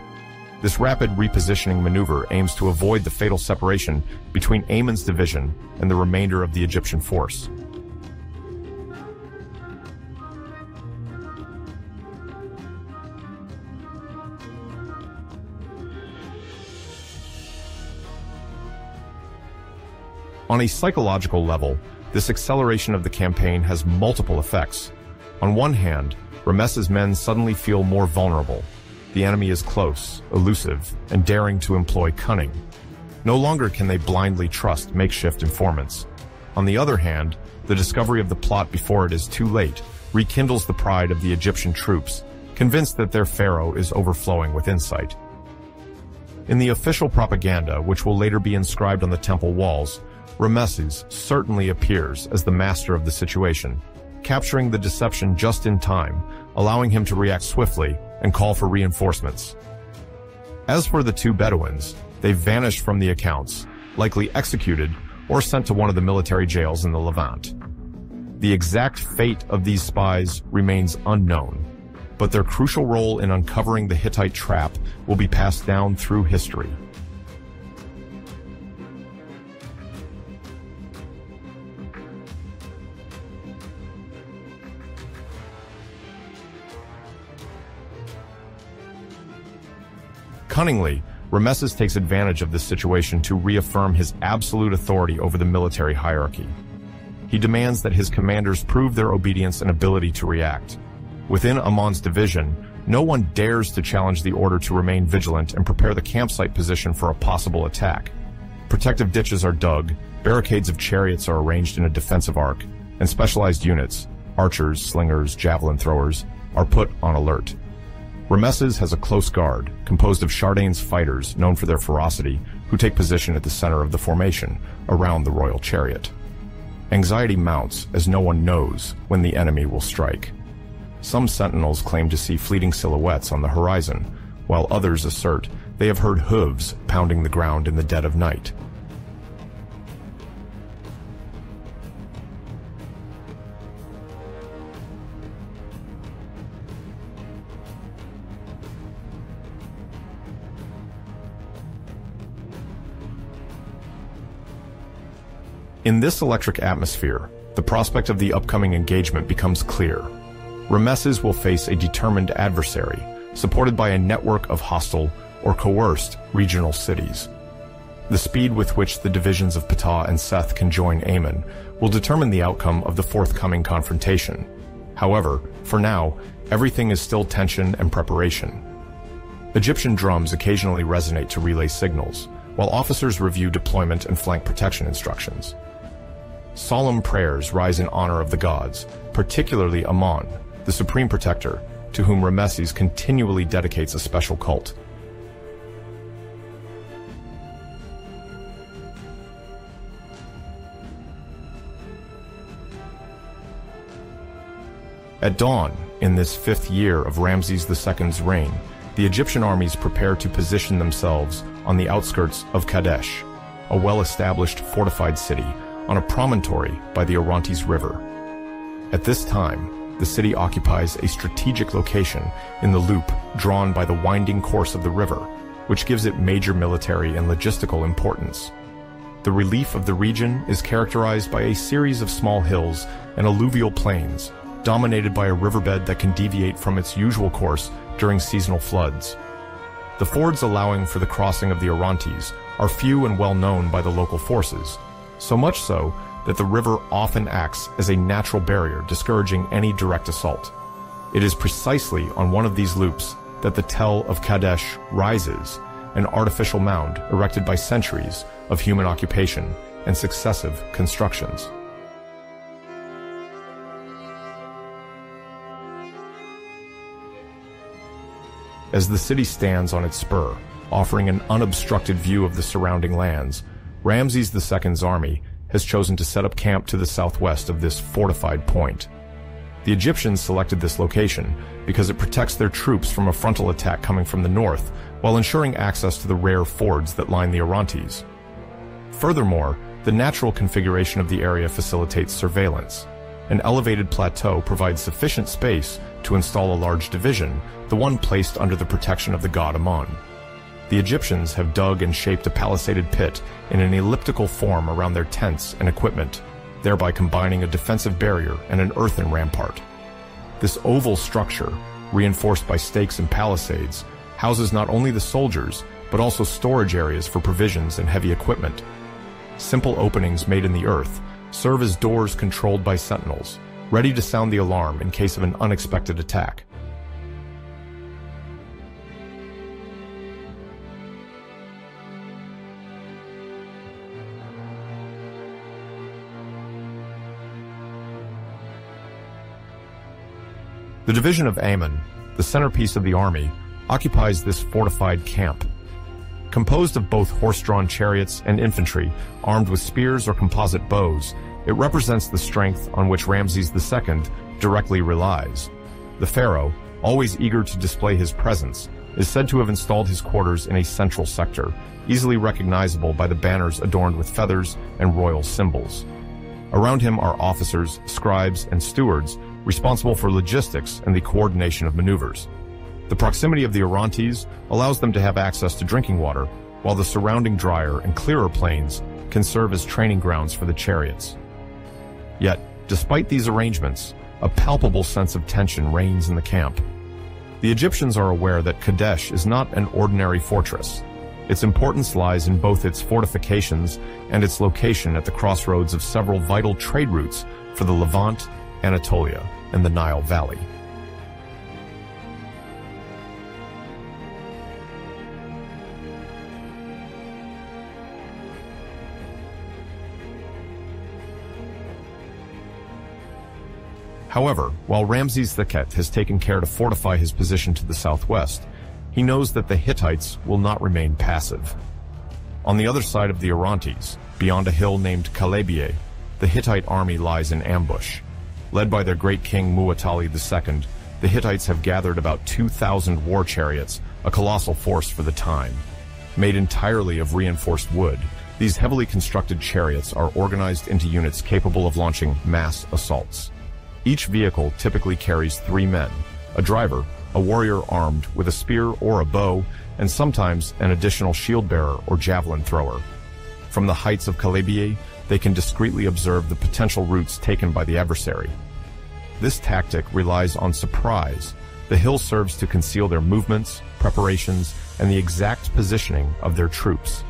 This rapid repositioning maneuver aims to avoid the fatal separation between Amun's division and the remainder of the Egyptian force. On a psychological level, this acceleration of the campaign has multiple effects. On one hand, Ramesses' men suddenly feel more vulnerable. The enemy is close, elusive, and daring to employ cunning. No longer can they blindly trust makeshift informants. On the other hand, the discovery of the plot before it is too late rekindles the pride of the Egyptian troops, convinced that their pharaoh is overflowing with insight. In the official propaganda, which will later be inscribed on the temple walls, Ramesses certainly appears as the master of the situation, capturing the deception just in time, allowing him to react swiftly and call for reinforcements. As for the two Bedouins, they vanished from the accounts, likely executed or sent to one of the military jails in the Levant. The exact fate of these spies remains unknown, but their crucial role in uncovering the Hittite trap will be passed down through history. Cunningly, Ramesses takes advantage of this situation to reaffirm his absolute authority over the military hierarchy. He demands that his commanders prove their obedience and ability to react. Within Amon's division, no one dares to challenge the order to remain vigilant and prepare the campsite position for a possible attack. Protective ditches are dug, barricades of chariots are arranged in a defensive arc, and specialized units, archers, slingers, javelin throwers, are put on alert. Ramesses has a close guard, composed of Chardaine's fighters known for their ferocity, who take position at the center of the formation, around the royal chariot. Anxiety mounts as no one knows when the enemy will strike. Some sentinels claim to see fleeting silhouettes on the horizon, while others assert they have heard hooves pounding the ground in the dead of night. In this electric atmosphere, the prospect of the upcoming engagement becomes clear. Ramesses will face a determined adversary, supported by a network of hostile or coerced regional cities. The speed with which the divisions of Ptah and Seth can join Ammon will determine the outcome of the forthcoming confrontation. However, for now, everything is still tension and preparation. Egyptian drums occasionally resonate to relay signals, while officers review deployment and flank protection instructions. Solemn prayers rise in honor of the gods, particularly Amon, the supreme protector, to whom Ramesses continually dedicates a special cult. At dawn, in this 5th year of Ramses II's reign, the Egyptian armies prepare to position themselves on the outskirts of Kadesh, a well-established fortified city on a promontory by the Orontes River. At this time, the city occupies a strategic location in the loop drawn by the winding course of the river, which gives it major military and logistical importance. The relief of the region is characterized by a series of small hills and alluvial plains, dominated by a riverbed that can deviate from its usual course during seasonal floods. The fords allowing for the crossing of the Orontes are few and well known by the local forces, so much so that the river often acts as a natural barrier discouraging any direct assault. It is precisely on one of these loops that the Tell of Kadesh rises, an artificial mound erected by centuries of human occupation and successive constructions. As the city stands on its spur, offering an unobstructed view of the surrounding lands, Ramses II's army has chosen to set up camp to the southwest of this fortified point. The Egyptians selected this location because it protects their troops from a frontal attack coming from the north, while ensuring access to the rare fords that line the Orontes. Furthermore, the natural configuration of the area facilitates surveillance. An elevated plateau provides sufficient space to install a large division, the one placed under the protection of the god Amon. The Egyptians have dug and shaped a palisaded pit in an elliptical form around their tents and equipment, thereby combining a defensive barrier and an earthen rampart. This oval structure, reinforced by stakes and palisades, houses not only the soldiers, but also storage areas for provisions and heavy equipment. Simple openings made in the earth serve as doors controlled by sentinels, ready to sound the alarm in case of an unexpected attack. The division of Ammon, the centerpiece of the army, occupies this fortified camp. Composed of both horse-drawn chariots and infantry armed with spears or composite bows, it represents the strength on which Ramses II directly relies. The pharaoh, always eager to display his presence, is said to have installed his quarters in a central sector, easily recognizable by the banners adorned with feathers and royal symbols. Around him are officers, scribes, and stewards responsible for logistics and the coordination of maneuvers. The proximity of the Orontes allows them to have access to drinking water, while the surrounding drier and clearer plains can serve as training grounds for the chariots. Yet, despite these arrangements, a palpable sense of tension reigns in the camp. The Egyptians are aware that Kadesh is not an ordinary fortress. Its importance lies in both its fortifications and its location at the crossroads of several vital trade routes for the Levant, Anatolia, and the Nile Valley. However, while Ramesses II has taken care to fortify his position to the southwest, he knows that the Hittites will not remain passive. On the other side of the Orontes, beyond a hill named Calabieh, the Hittite army lies in ambush. Led by their great king Muwatalli II, the Hittites have gathered about 2,000 war chariots, a colossal force for the time. Made entirely of reinforced wood, these heavily constructed chariots are organized into units capable of launching mass assaults. Each vehicle typically carries 3 men, a driver, a warrior armed with a spear or a bow, and sometimes an additional shield bearer or javelin thrower. From the heights of Calabieh, they can discreetly observe the potential routes taken by the adversary. This tactic relies on surprise. The hill serves to conceal their movements, preparations, and the exact positioning of their troops.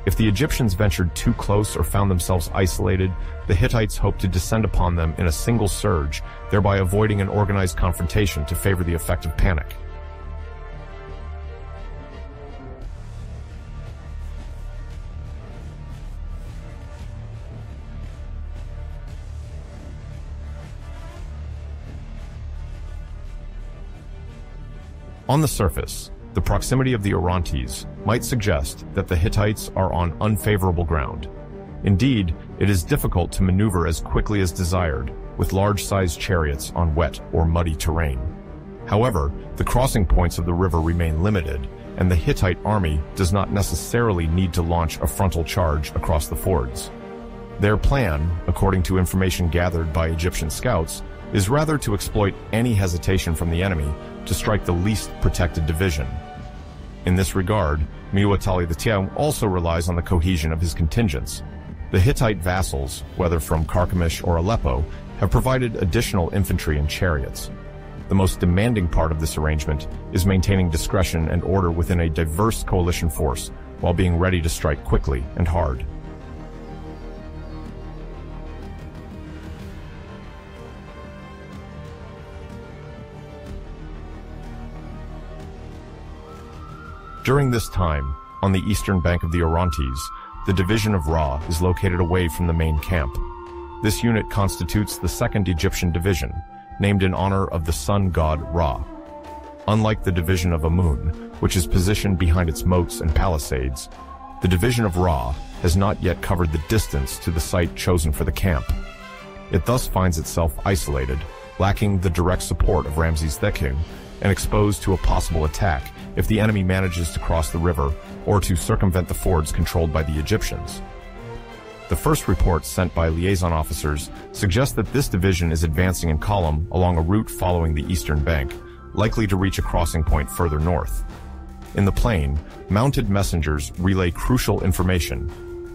If the Egyptians ventured too close or found themselves isolated, the Hittites hoped to descend upon them in a single surge, thereby avoiding an organized confrontation to favor the effect of panic. On the surface, the proximity of the Orontes might suggest that the Hittites are on unfavorable ground. Indeed, it is difficult to maneuver as quickly as desired, with large-sized chariots on wet or muddy terrain. However, the crossing points of the river remain limited, and the Hittite army does not necessarily need to launch a frontal charge across the fords. Their plan, according to information gathered by Egyptian scouts, is rather to exploit any hesitation from the enemy to strike the least protected division. In this regard, Muwatalli II also relies on the cohesion of his contingents. The Hittite vassals, whether from Carchemish or Aleppo, have provided additional infantry and chariots. The most demanding part of this arrangement is maintaining discretion and order within a diverse coalition force, while being ready to strike quickly and hard. During this time, on the eastern bank of the Orontes, the division of Ra is located away from the main camp. This unit constitutes the 2nd Egyptian division, named in honor of the sun god Ra. Unlike the division of Amun, which is positioned behind its moats and palisades, the division of Ra has not yet covered the distance to the site chosen for the camp. It thus finds itself isolated, lacking the direct support of Ramesses II, and exposed to a possible attack if the enemy manages to cross the river or to circumvent the fords controlled by the Egyptians. The first reports sent by liaison officers suggest that this division is advancing in column along a route following the eastern bank, likely to reach a crossing point further north. In the plain, mounted messengers relay crucial information.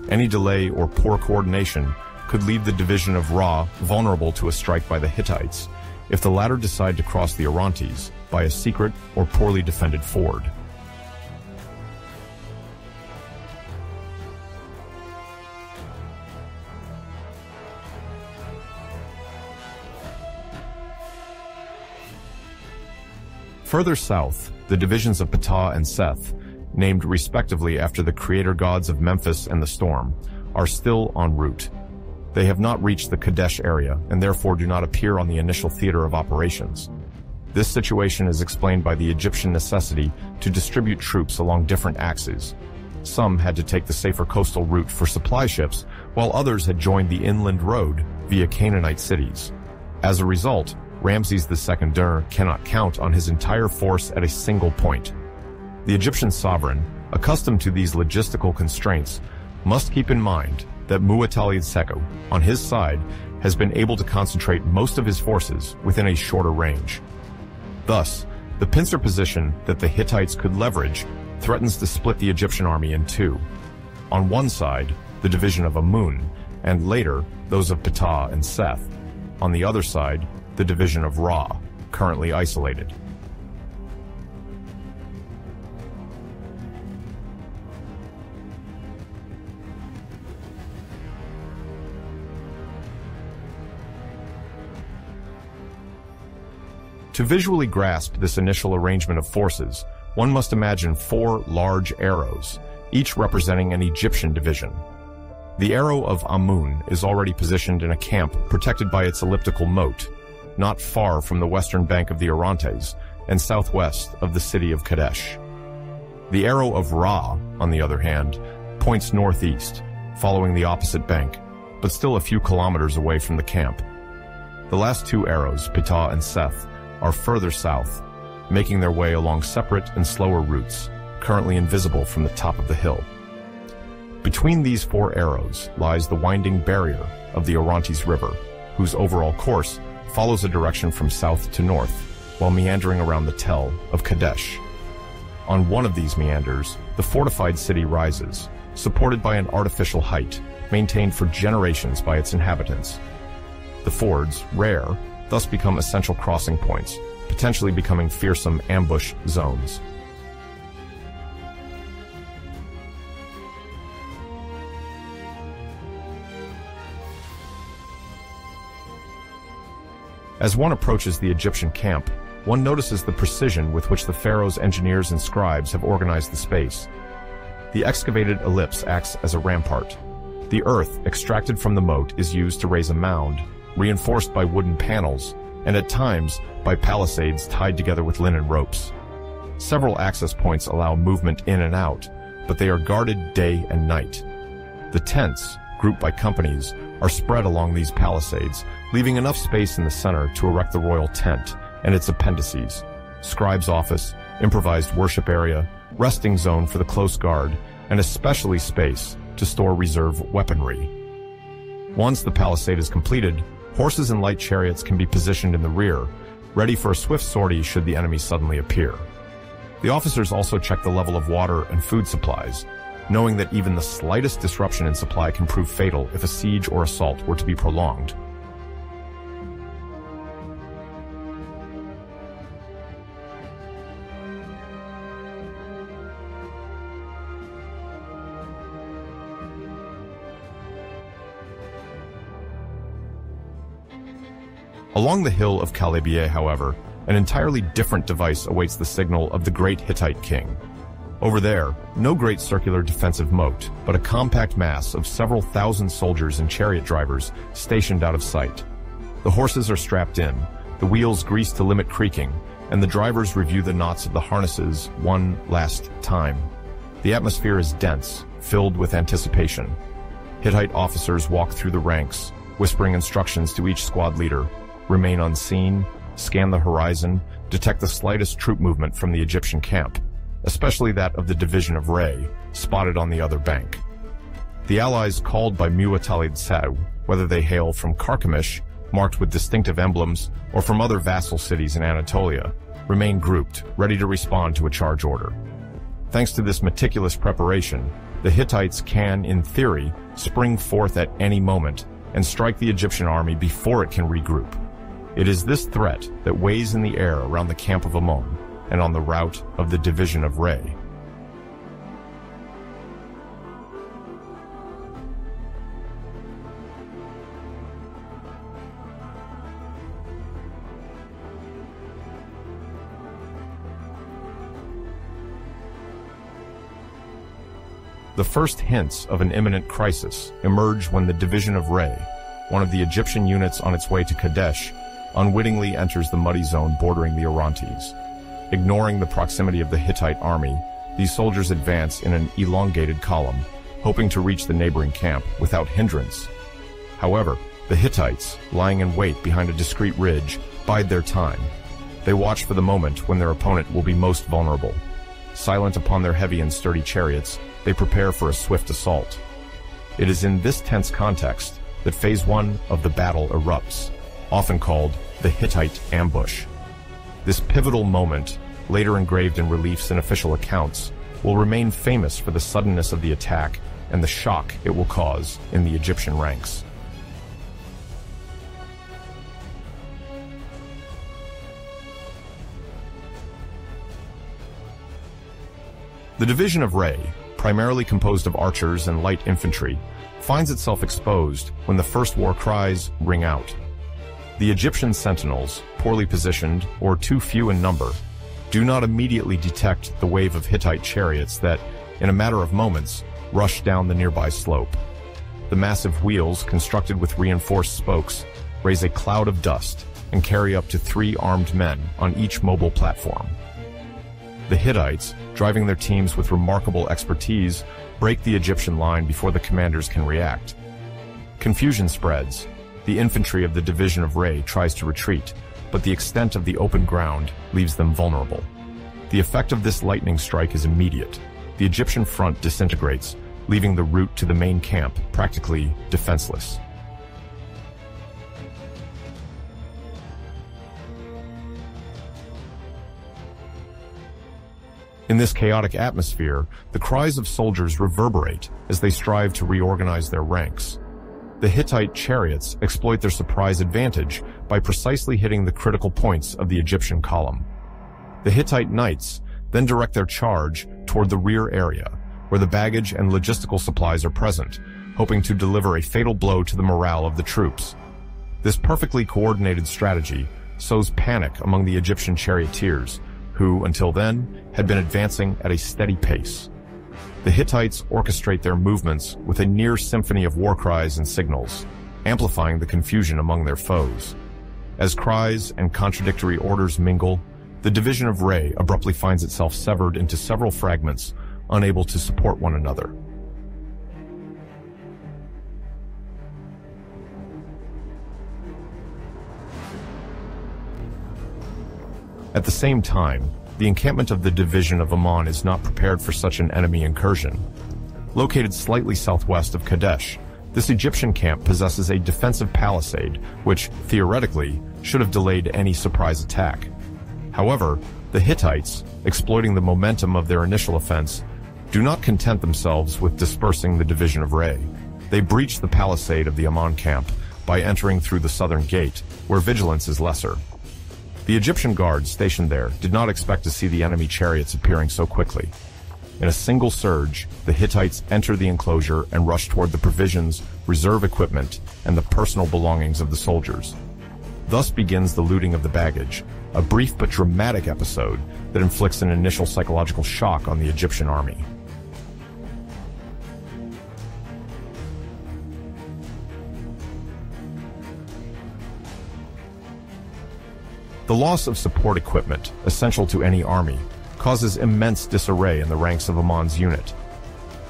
Any delay or poor coordination could leave the division of Ra vulnerable to a strike by the Hittites, if the latter decide to cross the Orontes by a secret or poorly defended ford. Further south, the divisions of Ptah and Seth, named respectively after the creator gods of Memphis and the storm, are still en route. They have not reached the Kadesh area and therefore do not appear on the initial theater of operations. This situation is explained by the Egyptian necessity to distribute troops along different axes. Some had to take the safer coastal route for supply ships, while others had joined the inland road via Canaanite cities. As a result, Ramses II cannot count on his entire force at a single point. The Egyptian sovereign, accustomed to these logistical constraints, must keep in mind that Muwatalli II, on his side, has been able to concentrate most of his forces within a shorter range. Thus, the pincer position that the Hittites could leverage threatens to split the Egyptian army in two. On one side, the division of Amun, and later, those of Ptah and Seth. On the other side, the division of Ra, currently isolated. To visually grasp this initial arrangement of forces, one must imagine 4 large arrows, each representing an Egyptian division. The arrow of Amun is already positioned in a camp protected by its elliptical moat, not far from the western bank of the Orontes and southwest of the city of Kadesh. The arrow of Ra, on the other hand, points northeast, following the opposite bank, but still a few kilometers away from the camp. The last 2 arrows, Ptah and Seth, are further south, making their way along separate and slower routes, currently invisible from the top of the hill. Between these 4 arrows lies the winding barrier of the Orontes River, whose overall course follows a direction from south to north, while meandering around the Tell of Kadesh. On one of these meanders, the fortified city rises, supported by an artificial height, maintained for generations by its inhabitants. The fords, rare, thus become essential crossing points, potentially becoming fearsome ambush zones. As one approaches the Egyptian camp, one notices the precision with which the pharaoh's engineers and scribes have organized the space. The excavated ellipse acts as a rampart. The earth extracted from the moat is used to raise a mound, reinforced by wooden panels, and at times by palisades tied together with linen ropes. Several access points allow movement in and out, but they are guarded day and night. The tents, grouped by companies, are spread along these palisades, leaving enough space in the center to erect the royal tent and its appendices, scribe's office, improvised worship area, resting zone for the close guard, and especially space to store reserve weaponry. Once the palisade is completed, horses and light chariots can be positioned in the rear, ready for a swift sortie should the enemy suddenly appear. The officers also check the level of water and food supplies, knowing that even the slightest disruption in supply can prove fatal if a siege or assault were to be prolonged. Along the hill of Calabieh, however, an entirely different device awaits the signal of the great Hittite king. Over there, no great circular defensive moat, but a compact mass of several thousand soldiers and chariot drivers stationed out of sight. The horses are strapped in, the wheels greased to limit creaking, and the drivers review the knots of the harnesses one last time. The atmosphere is dense, filled with anticipation. Hittite officers walk through the ranks, whispering instructions to each squad leader. Remain unseen, scan the horizon, detect the slightest troop movement from the Egyptian camp, especially that of the division of Ra, spotted on the other bank. The allies called by Muwatalli II, whether they hail from Carchemish, marked with distinctive emblems, or from other vassal cities in Anatolia, remain grouped, ready to respond to a charge order. Thanks to this meticulous preparation, the Hittites can, in theory, spring forth at any moment and strike the Egyptian army before it can regroup. It is this threat that weighs in the air around the camp of Amun and on the route of the division of Ra. The first hints of an imminent crisis emerge when the division of Ra, one of the Egyptian units on its way to Kadesh, unwittingly enters the muddy zone bordering the Orontes. Ignoring the proximity of the Hittite army, these soldiers advance in an elongated column, hoping to reach the neighboring camp without hindrance. However, the Hittites, lying in wait behind a discreet ridge, bide their time. They watch for the moment when their opponent will be most vulnerable. Silent upon their heavy and sturdy chariots, they prepare for a swift assault. It is in this tense context that Phase 1 of the battle erupts, often called the Hittite ambush. This pivotal moment, later engraved in reliefs and official accounts, will remain famous for the suddenness of the attack and the shock it will cause in the Egyptian ranks. The division of Re, primarily composed of archers and light infantry, finds itself exposed when the first war cries ring out. The Egyptian sentinels, poorly positioned or too few in number, do not immediately detect the wave of Hittite chariots that, in a matter of moments, rush down the nearby slope. The massive wheels, constructed with reinforced spokes, raise a cloud of dust and carry up to 3 armed men on each mobile platform. The Hittites, driving their teams with remarkable expertise, break the Egyptian line before the commanders can react. Confusion spreads. The infantry of the division of Re tries to retreat, but the extent of the open ground leaves them vulnerable. The effect of this lightning strike is immediate. The Egyptian front disintegrates, leaving the route to the main camp practically defenseless. In this chaotic atmosphere, the cries of soldiers reverberate as they strive to reorganize their ranks. The Hittite chariots exploit their surprise advantage by precisely hitting the critical points of the Egyptian column. The Hittite knights then direct their charge toward the rear area, where the baggage and logistical supplies are present, hoping to deliver a fatal blow to the morale of the troops. This perfectly coordinated strategy sows panic among the Egyptian charioteers, who, until then, had been advancing at a steady pace. The Hittites orchestrate their movements with a near symphony of war cries and signals, amplifying the confusion among their foes. As cries and contradictory orders mingle, the division of Re abruptly finds itself severed into several fragments, unable to support one another. At the same time, the encampment of the division of Ammon is not prepared for such an enemy incursion. Located slightly southwest of Kadesh, this Egyptian camp possesses a defensive palisade, which, theoretically, should have delayed any surprise attack. However, the Hittites, exploiting the momentum of their initial offense, do not content themselves with dispersing the division of Re. They breach the palisade of the Ammon camp by entering through the southern gate, where vigilance is lesser. The Egyptian guards stationed there did not expect to see the enemy chariots appearing so quickly. In a single surge, the Hittites enter the enclosure and rush toward the provisions, reserve equipment, and the personal belongings of the soldiers. Thus begins the looting of the baggage, a brief but dramatic episode that inflicts an initial psychological shock on the Egyptian army. The loss of support equipment, essential to any army, causes immense disarray in the ranks of Ammon's unit.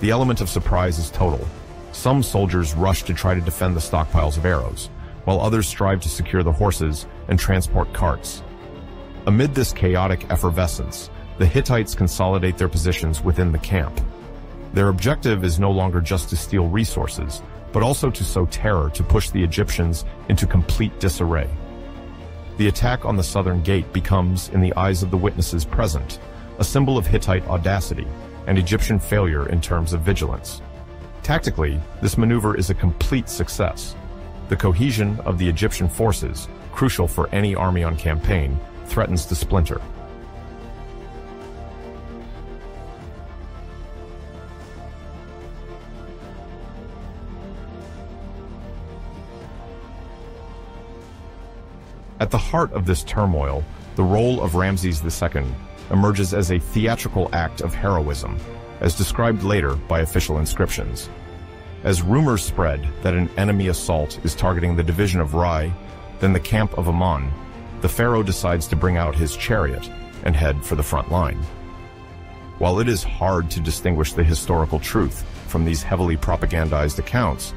The element of surprise is total. Some soldiers rush to try to defend the stockpiles of arrows, while others strive to secure the horses and transport carts. Amid this chaotic effervescence, the Hittites consolidate their positions within the camp. Their objective is no longer just to steal resources, but also to sow terror to push the Egyptians into complete disarray. The attack on the southern gate becomes, in the eyes of the witnesses present, a symbol of Hittite audacity and Egyptian failure in terms of vigilance. Tactically, this maneuver is a complete success. The cohesion of the Egyptian forces, crucial for any army on campaign, threatens to splinter. At the heart of this turmoil, the role of Ramses II emerges as a theatrical act of heroism, as described later by official inscriptions. As rumors spread that an enemy assault is targeting the division of Rai, then the camp of Ammon, the pharaoh decides to bring out his chariot and head for the front line. While it is hard to distinguish the historical truth from these heavily propagandized accounts,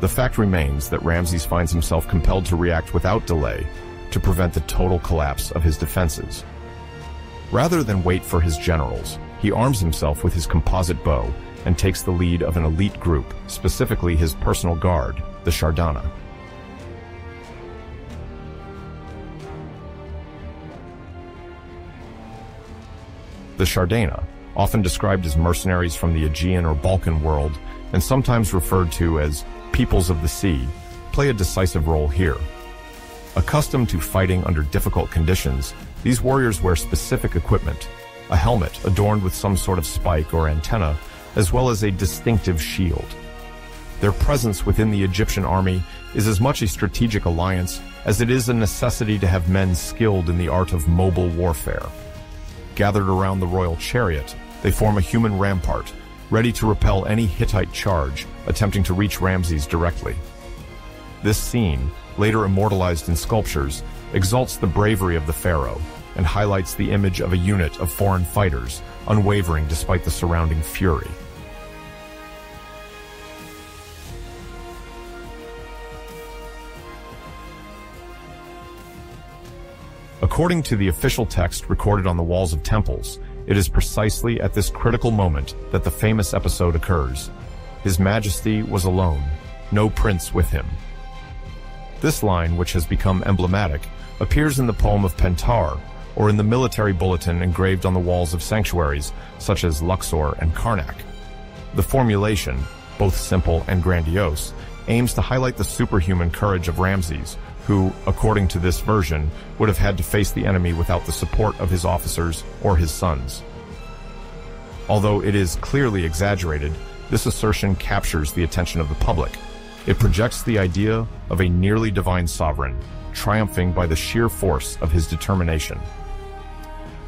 the fact remains that Ramses finds himself compelled to react without delay, to prevent the total collapse of his defenses. Rather than wait for his generals, he arms himself with his composite bow and takes the lead of an elite group, specifically his personal guard, the Shardana. The Shardana, often described as mercenaries from the Aegean or Balkan world, and sometimes referred to as peoples of the sea, play a decisive role here. Accustomed to fighting under difficult conditions, these warriors wear specific equipment, a helmet adorned with some sort of spike or antenna, as well as a distinctive shield. Their presence within the Egyptian army is as much a strategic alliance as it is a necessity to have men skilled in the art of mobile warfare. Gathered around the royal chariot, they form a human rampart, ready to repel any Hittite charge attempting to reach Ramses directly. This scene, later immortalized in sculptures, exalts the bravery of the pharaoh and highlights the image of a unit of foreign fighters, unwavering despite the surrounding fury. According to the official text recorded on the walls of temples, it is precisely at this critical moment that the famous episode occurs. His Majesty was alone, no prince with him. This line, which has become emblematic, appears in the poem of Pentar, or in the military bulletin engraved on the walls of sanctuaries, such as Luxor and Karnak. The formulation, both simple and grandiose, aims to highlight the superhuman courage of Ramses, who, according to this version, would have had to face the enemy without the support of his officers or his sons. Although it is clearly exaggerated, this assertion captures the attention of the public. It projects the idea of a nearly divine sovereign, triumphing by the sheer force of his determination.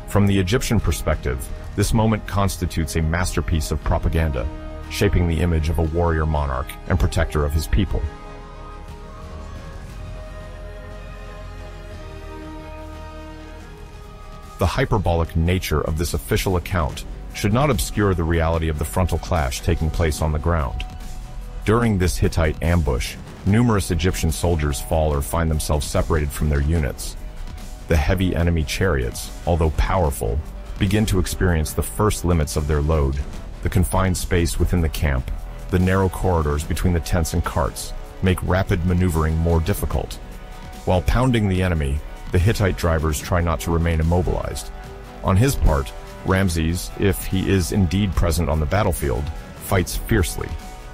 From the Egyptian perspective, this moment constitutes a masterpiece of propaganda, shaping the image of a warrior monarch and protector of his people. The hyperbolic nature of this official account should not obscure the reality of the frontal clash taking place on the ground. During this Hittite ambush, numerous Egyptian soldiers fall or find themselves separated from their units. The heavy enemy chariots, although powerful, begin to experience the first limits of their load. The confined space within the camp, the narrow corridors between the tents and carts, make rapid maneuvering more difficult. While pounding the enemy, the Hittite drivers try not to remain immobilized. On his part, Ramses, if he is indeed present on the battlefield, fights fiercely.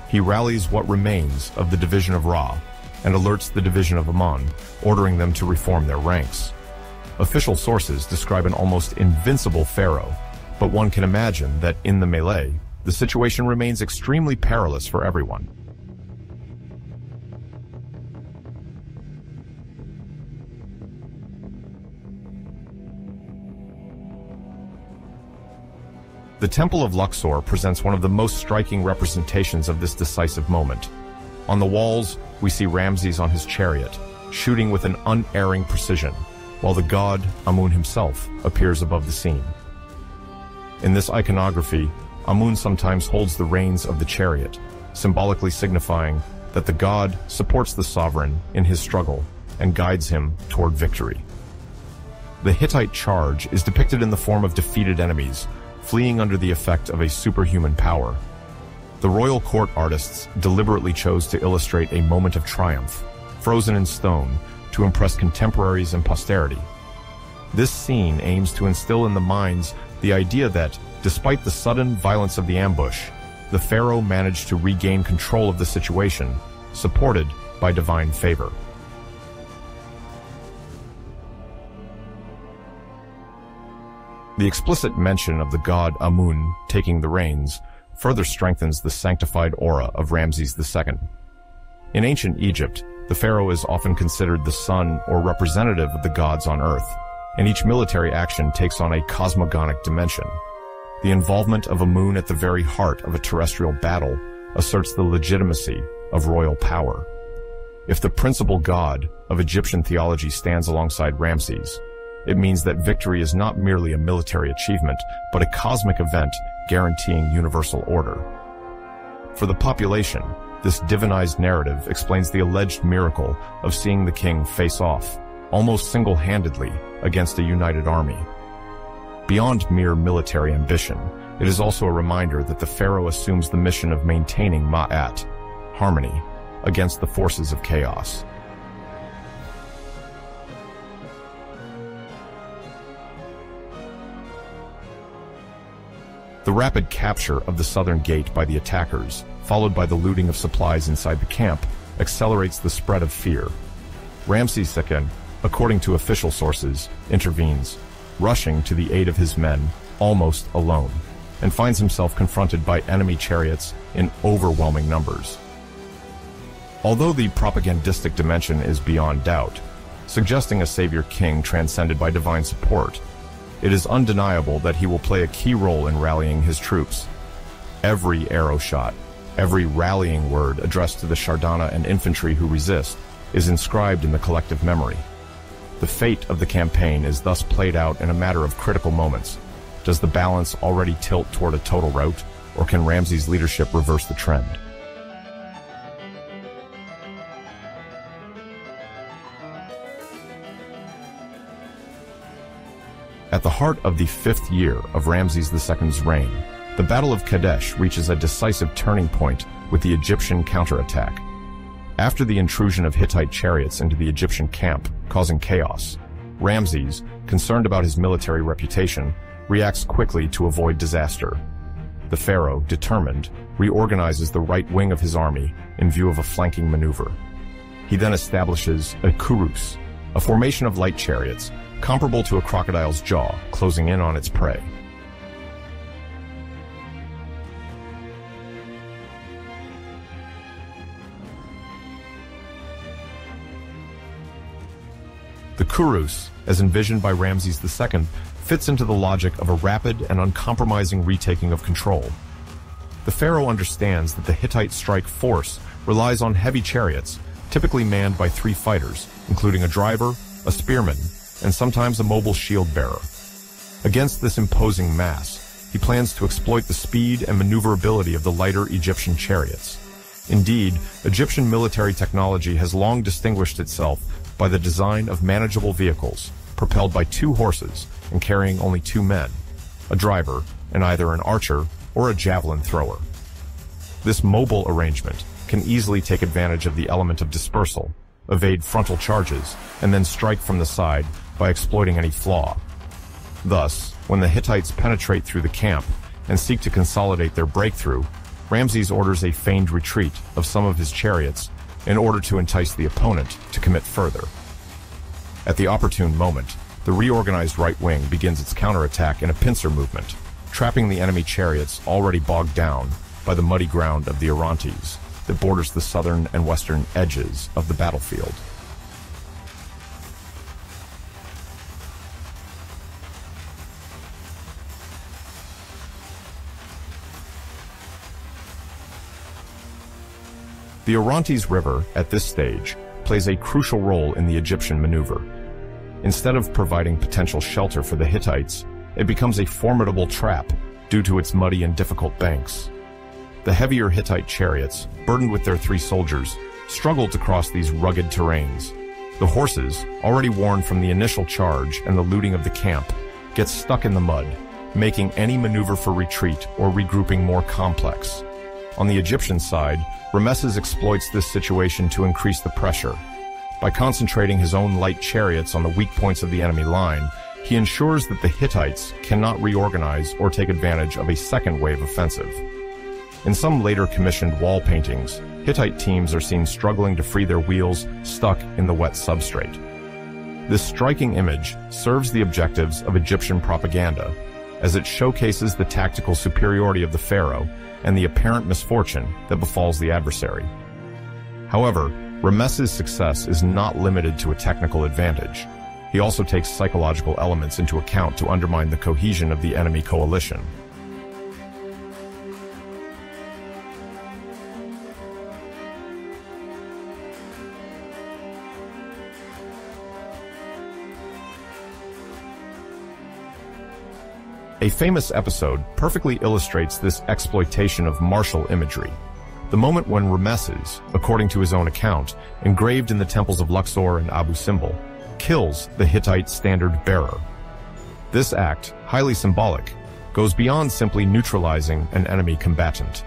He rallies what remains of the division of Ra and alerts the division of Amun, ordering them to reform their ranks. Official sources describe an almost invincible pharaoh, but one can imagine that in the melee, the situation remains extremely perilous for everyone. The Temple of Luxor presents one of the most striking representations of this decisive moment. On the walls, we see Ramses on his chariot, shooting with an unerring precision, while the god, Amun himself, appears above the scene. In this iconography, Amun sometimes holds the reins of the chariot, symbolically signifying that the god supports the sovereign in his struggle and guides him toward victory. The Hittite charge is depicted in the form of defeated enemies, fleeing under the effect of a superhuman power. The royal court artists deliberately chose to illustrate a moment of triumph, frozen in stone, to impress contemporaries and posterity. This scene aims to instill in the minds the idea that, despite the sudden violence of the ambush, the pharaoh managed to regain control of the situation, supported by divine favor. The explicit mention of the god Amun taking the reins further strengthens the sanctified aura of Ramses II. In ancient Egypt, the pharaoh is often considered the son or representative of the gods on earth, and each military action takes on a cosmogonic dimension. The involvement of Amun at the very heart of a terrestrial battle asserts the legitimacy of royal power. If the principal god of Egyptian theology stands alongside Ramses, it means that victory is not merely a military achievement, but a cosmic event guaranteeing universal order. For the population, this divinized narrative explains the alleged miracle of seeing the king face off, almost single-handedly, against a united army. Beyond mere military ambition, it is also a reminder that the pharaoh assumes the mission of maintaining ma'at, harmony, against the forces of chaos. The rapid capture of the southern gate by the attackers, followed by the looting of supplies inside the camp, accelerates the spread of fear. Ramses II, according to official sources, intervenes, rushing to the aid of his men, almost alone, and finds himself confronted by enemy chariots in overwhelming numbers. Although the propagandistic dimension is beyond doubt, suggesting a savior king transcended by divine support, it is undeniable that he will play a key role in rallying his troops. Every arrow shot, every rallying word addressed to the Shardana and infantry who resist, is inscribed in the collective memory. The fate of the campaign is thus played out in a matter of critical moments. Does the balance already tilt toward a total rout, or can Ramses' leadership reverse the trend? At the heart of the 5th year of Ramses II's reign, the Battle of Kadesh reaches a decisive turning point with the Egyptian counterattack. After the intrusion of Hittite chariots into the Egyptian camp, causing chaos, Ramses, concerned about his military reputation, reacts quickly to avoid disaster. The pharaoh, determined, reorganizes the right wing of his army in view of a flanking maneuver. He then establishes a kurus, a formation of light chariots, comparable to a crocodile's jaw, closing in on its prey. The kurus, as envisioned by Ramses II, fits into the logic of a rapid and uncompromising retaking of control. The pharaoh understands that the Hittite strike force relies on heavy chariots, typically manned by 3 fighters, including a driver, a spearman, and sometimes a mobile shield bearer. Against this imposing mass, he plans to exploit the speed and maneuverability of the lighter Egyptian chariots. Indeed, Egyptian military technology has long distinguished itself by the design of manageable vehicles, propelled by 2 horses and carrying only 2 men, a driver and either an archer or a javelin thrower. This mobile arrangement can easily take advantage of the element of dispersal, evade frontal charges, and then strike from the side by exploiting any flaw. Thus, when the Hittites penetrate through the camp and seek to consolidate their breakthrough, Ramses orders a feigned retreat of some of his chariots in order to entice the opponent to commit further. At the opportune moment, the reorganized right wing begins its counterattack in a pincer movement, trapping the enemy chariots already bogged down by the muddy ground of the Orontes that borders the southern and western edges of the battlefield. The Orontes River, at this stage, plays a crucial role in the Egyptian maneuver. Instead of providing potential shelter for the Hittites, it becomes a formidable trap due to its muddy and difficult banks. The heavier Hittite chariots, burdened with their 3 soldiers, struggle to cross these rugged terrains. The horses, already worn from the initial charge and the looting of the camp, get stuck in the mud, making any maneuver for retreat or regrouping more complex. On the Egyptian side, Ramesses exploits this situation to increase the pressure. By concentrating his own light chariots on the weak points of the enemy line, he ensures that the Hittites cannot reorganize or take advantage of a second wave offensive. In some later commissioned wall paintings, Hittite teams are seen struggling to free their wheels stuck in the wet substrate. This striking image serves the objectives of Egyptian propaganda, as it showcases the tactical superiority of the pharaoh and the apparent misfortune that befalls the adversary. However, Ramesses' success is not limited to a technical advantage. He also takes psychological elements into account to undermine the cohesion of the enemy coalition. A famous episode perfectly illustrates this exploitation of martial imagery. The moment when Ramesses, according to his own account, engraved in the temples of Luxor and Abu Simbel, kills the Hittite standard bearer. This act, highly symbolic, goes beyond simply neutralizing an enemy combatant.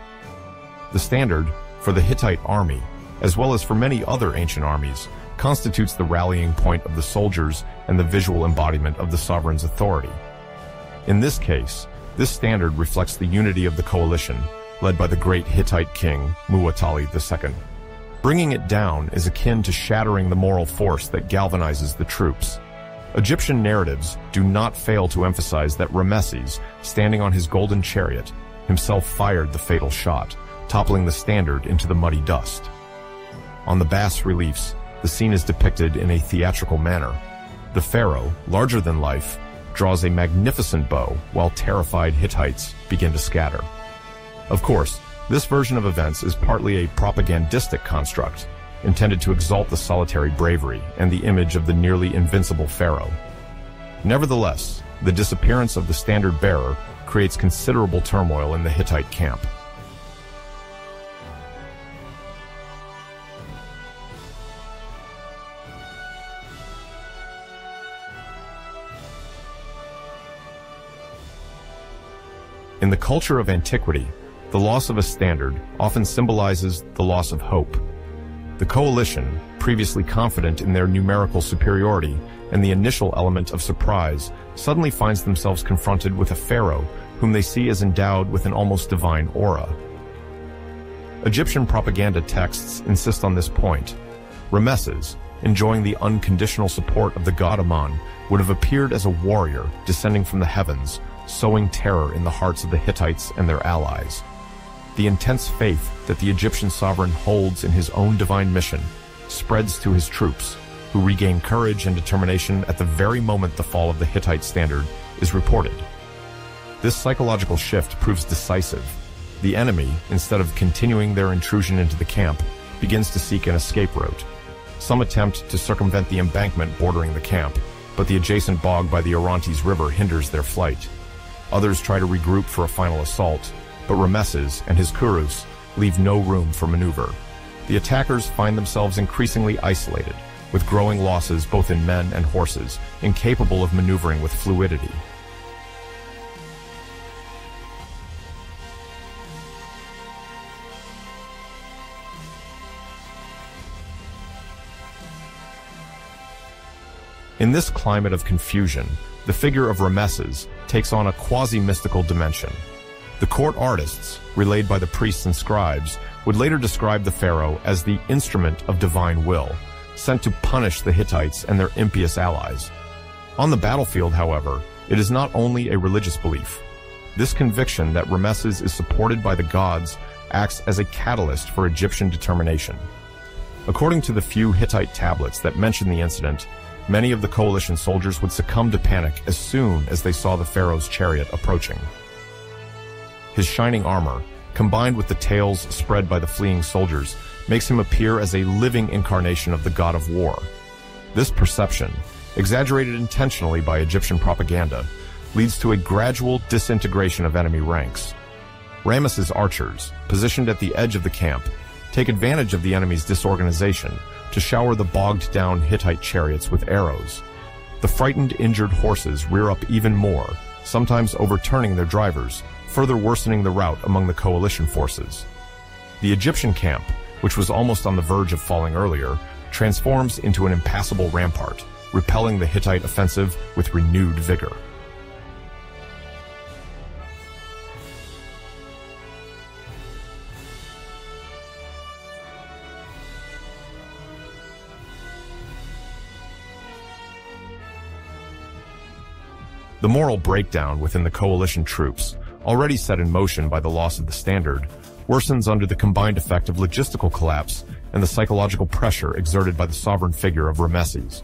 The standard, for the Hittite army, as well as for many other ancient armies, constitutes the rallying point of the soldiers and the visual embodiment of the sovereign's authority. In this case, this standard reflects the unity of the coalition, led by the great Hittite King Muwatalli II. Bringing it down is akin to shattering the moral force that galvanizes the troops. Egyptian narratives do not fail to emphasize that Ramesses, standing on his golden chariot, himself fired the fatal shot, toppling the standard into the muddy dust. On the bas-reliefs, the scene is depicted in a theatrical manner. The pharaoh, larger than life, draws a magnificent bow while terrified Hittites begin to scatter. Of course, this version of events is partly a propagandistic construct, intended to exalt the solitary bravery and the image of the nearly invincible pharaoh. Nevertheless, the disappearance of the standard bearer creates considerable turmoil in the Hittite camp. In the culture of antiquity, the loss of a standard often symbolizes the loss of hope. The coalition, previously confident in their numerical superiority and the initial element of surprise, suddenly finds themselves confronted with a pharaoh whom they see as endowed with an almost divine aura. Egyptian propaganda texts insist on this point. Ramesses, enjoying the unconditional support of the god Amun, would have appeared as a warrior descending from the heavens, sowing terror in the hearts of the Hittites and their allies. The intense faith that the Egyptian sovereign holds in his own divine mission spreads to his troops, who regain courage and determination at the very moment the fall of the Hittite standard is reported. This psychological shift proves decisive. The enemy, instead of continuing their intrusion into the camp, begins to seek an escape route. Some attempt to circumvent the embankment bordering the camp, but the adjacent bog by the Orontes River hinders their flight. Others try to regroup for a final assault, but Ramesses and his Kurus leave no room for maneuver. The attackers find themselves increasingly isolated, with growing losses both in men and horses, incapable of maneuvering with fluidity. In this climate of confusion, the figure of Ramesses takes on a quasi-mystical dimension. The court artists, relayed by the priests and scribes, would later describe the pharaoh as the instrument of divine will, sent to punish the Hittites and their impious allies. On the battlefield, however, it is not only a religious belief. This conviction that Ramesses is supported by the gods acts as a catalyst for Egyptian determination. According to the few Hittite tablets that mention the incident, many of the coalition soldiers would succumb to panic as soon as they saw the pharaoh's chariot approaching. His shining armor, combined with the tales spread by the fleeing soldiers, makes him appear as a living incarnation of the god of war. This perception, exaggerated intentionally by Egyptian propaganda, leads to a gradual disintegration of enemy ranks. Ramesses' archers, positioned at the edge of the camp, take advantage of the enemy's disorganization to shower the bogged-down Hittite chariots with arrows. The frightened, injured horses rear up even more, sometimes overturning their drivers, further worsening the rout among the coalition forces. The Egyptian camp, which was almost on the verge of falling earlier, transforms into an impassable rampart, repelling the Hittite offensive with renewed vigor. The moral breakdown within the coalition troops, already set in motion by the loss of the standard, worsens under the combined effect of logistical collapse and the psychological pressure exerted by the sovereign figure of Ramesses.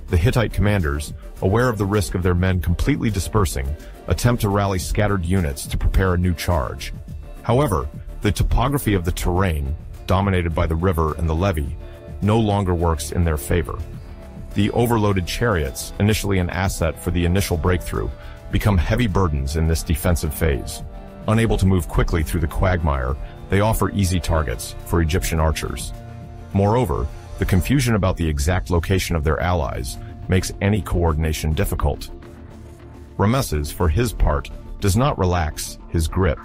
The Hittite commanders, aware of the risk of their men completely dispersing, attempt to rally scattered units to prepare a new charge. However, the topography of the terrain, dominated by the river and the levee, no longer works in their favor. The overloaded chariots, initially an asset for the initial breakthrough, become heavy burdens in this defensive phase. Unable to move quickly through the quagmire, they offer easy targets for Egyptian archers. Moreover, The confusion about the exact location of their allies makes any coordination difficult. Ramesses, for his part, does not relax his grip.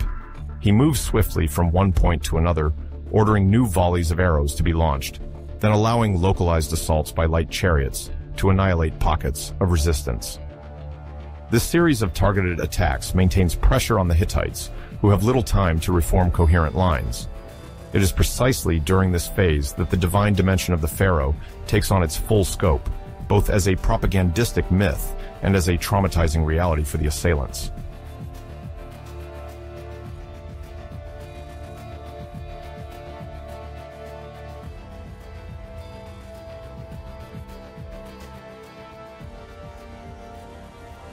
He moves swiftly from one point to another, ordering new volleys of arrows to be launched, then allowing localized assaults by light chariots to annihilate pockets of resistance. This series of targeted attacks maintains pressure on the Hittites, who have little time to reform coherent lines. It is precisely during this phase that the divine dimension of the pharaoh takes on its full scope, both as a propagandistic myth and as a traumatizing reality for the assailants.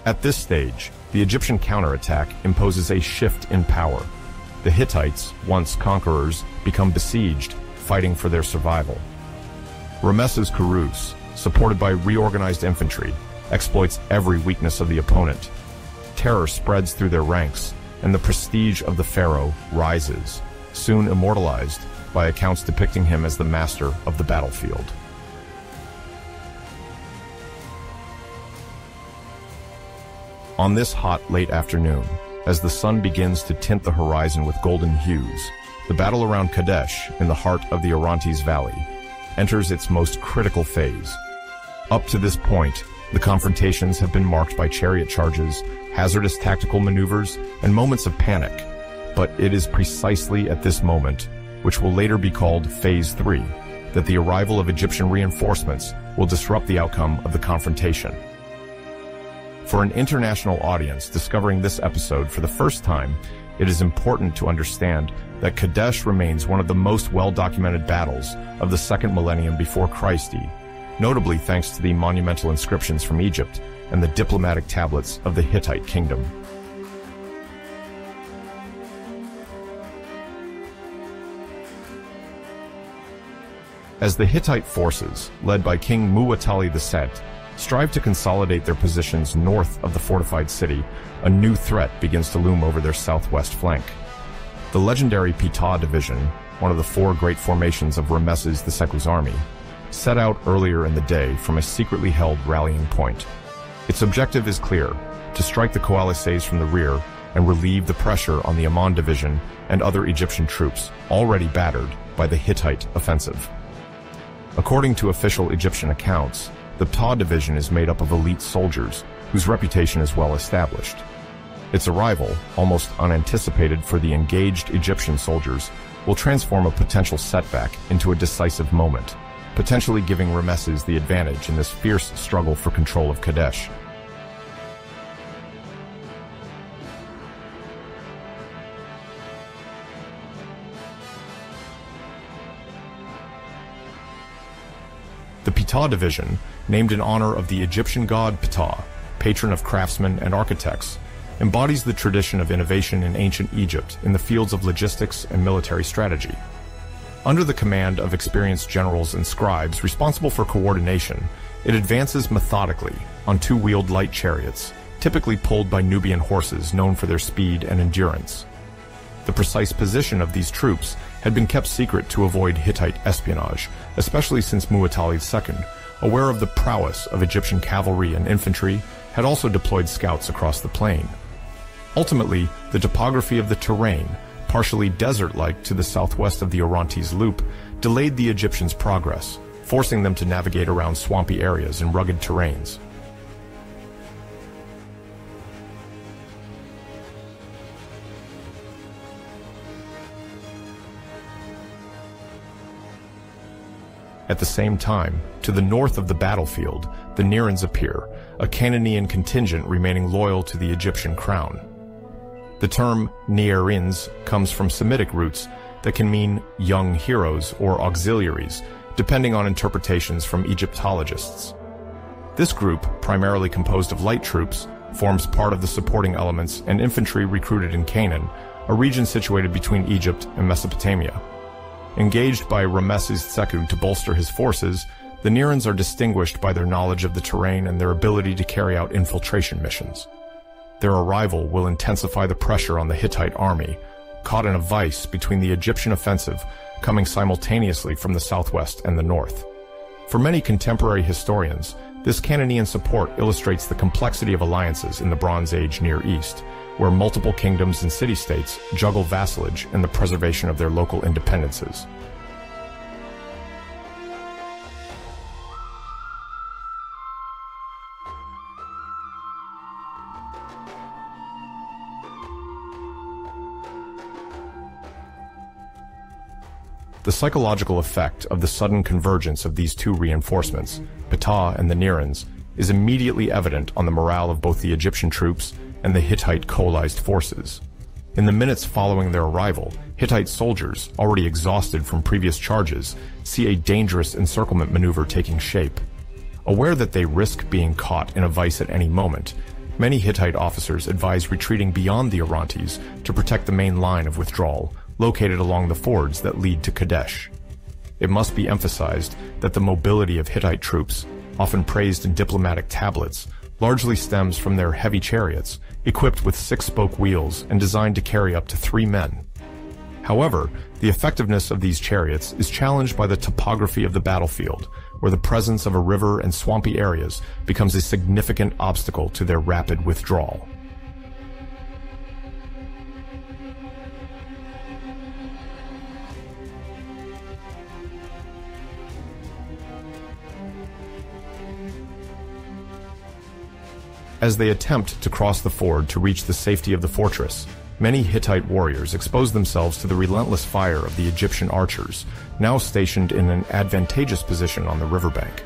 At this stage, the Egyptian counterattack imposes a shift in power. The Hittites, once conquerors, become besieged, fighting for their survival. Ramesses Khurus, supported by reorganized infantry, exploits every weakness of the opponent. Terror spreads through their ranks, and the prestige of the pharaoh rises, soon immortalized by accounts depicting him as the master of the battlefield. On this hot, late afternoon, as the sun begins to tint the horizon with golden hues, the battle around Kadesh, in the heart of the Orontes Valley, enters its most critical phase. Up to this point, the confrontations have been marked by chariot charges, hazardous tactical maneuvers, and moments of panic. But it is precisely at this moment, which will later be called Phase 3, that the arrival of Egyptian reinforcements will disrupt the outcome of the confrontation. For an international audience discovering this episode for the first time, it is important to understand that Kadesh remains one of the most well-documented battles of the second millennium before Christ, notably thanks to the monumental inscriptions from Egypt and the diplomatic tablets of the Hittite kingdom. As the Hittite forces, led by King Muwatalli II, strive to consolidate their positions north of the fortified city, a new threat begins to loom over their southwest flank. The legendary Ptah division, one of the four great formations of Ramesses II's army, set out earlier in the day from a secretly held rallying point. Its objective is clear: to strike the coalises from the rear and relieve the pressure on the Amon division and other Egyptian troops already battered by the Hittite offensive. According to official Egyptian accounts, the Ptah division is made up of elite soldiers whose reputation is well established. Its arrival, almost unanticipated for the engaged Egyptian soldiers, will transform a potential setback into a decisive moment, potentially giving Ramesses the advantage in this fierce struggle for control of Kadesh. The Ptah division, named in honor of the Egyptian god Ptah, patron of craftsmen and architects, embodies the tradition of innovation in ancient Egypt in the fields of logistics and military strategy. Under the command of experienced generals and scribes responsible for coordination, it advances methodically on two-wheeled light chariots, typically pulled by Nubian horses known for their speed and endurance. The precise position of these troops had been kept secret to avoid Hittite espionage, especially since Muwatalli II, aware of the prowess of Egyptian cavalry and infantry, had also deployed scouts across the plain. Ultimately, the topography of the terrain, partially desert-like to the southwest of the Orontes Loop, delayed the Egyptians' progress, forcing them to navigate around swampy areas and rugged terrains. At the same time, to the north of the battlefield, the Nirans appear, a Canaanian contingent remaining loyal to the Egyptian crown. The term Nirans comes from Semitic roots that can mean young heroes or auxiliaries, depending on interpretations from Egyptologists. This group, primarily composed of light troops, forms part of the supporting elements and infantry recruited in Canaan, a region situated between Egypt and Mesopotamia. Engaged by Ramesses II to bolster his forces, the Nirans are distinguished by their knowledge of the terrain and their ability to carry out infiltration missions. Their arrival will intensify the pressure on the Hittite army, caught in a vice between the Egyptian offensive coming simultaneously from the southwest and the north. For many contemporary historians, this Canaanian support illustrates the complexity of alliances in the Bronze Age Near East, where multiple kingdoms and city-states juggle vassalage and the preservation of their local independences. The psychological effect of the sudden convergence of these two reinforcements, Ptah and the Nerans, is immediately evident on the morale of both the Egyptian troops and the Hittite coalized forces. In the minutes following their arrival, Hittite soldiers, already exhausted from previous charges, see a dangerous encirclement maneuver taking shape. Aware that they risk being caught in a vice at any moment, many Hittite officers advise retreating beyond the Orontes to protect the main line of withdrawal, located along the fords that lead to Kadesh. It must be emphasized that the mobility of Hittite troops, often praised in diplomatic tablets, largely stems from their heavy chariots, equipped with 6-spoke wheels and designed to carry up to 3 men. However, the effectiveness of these chariots is challenged by the topography of the battlefield, where the presence of a river and swampy areas becomes a significant obstacle to their rapid withdrawal. As they attempt to cross the ford to reach the safety of the fortress, many Hittite warriors expose themselves to the relentless fire of the Egyptian archers, now stationed in an advantageous position on the riverbank.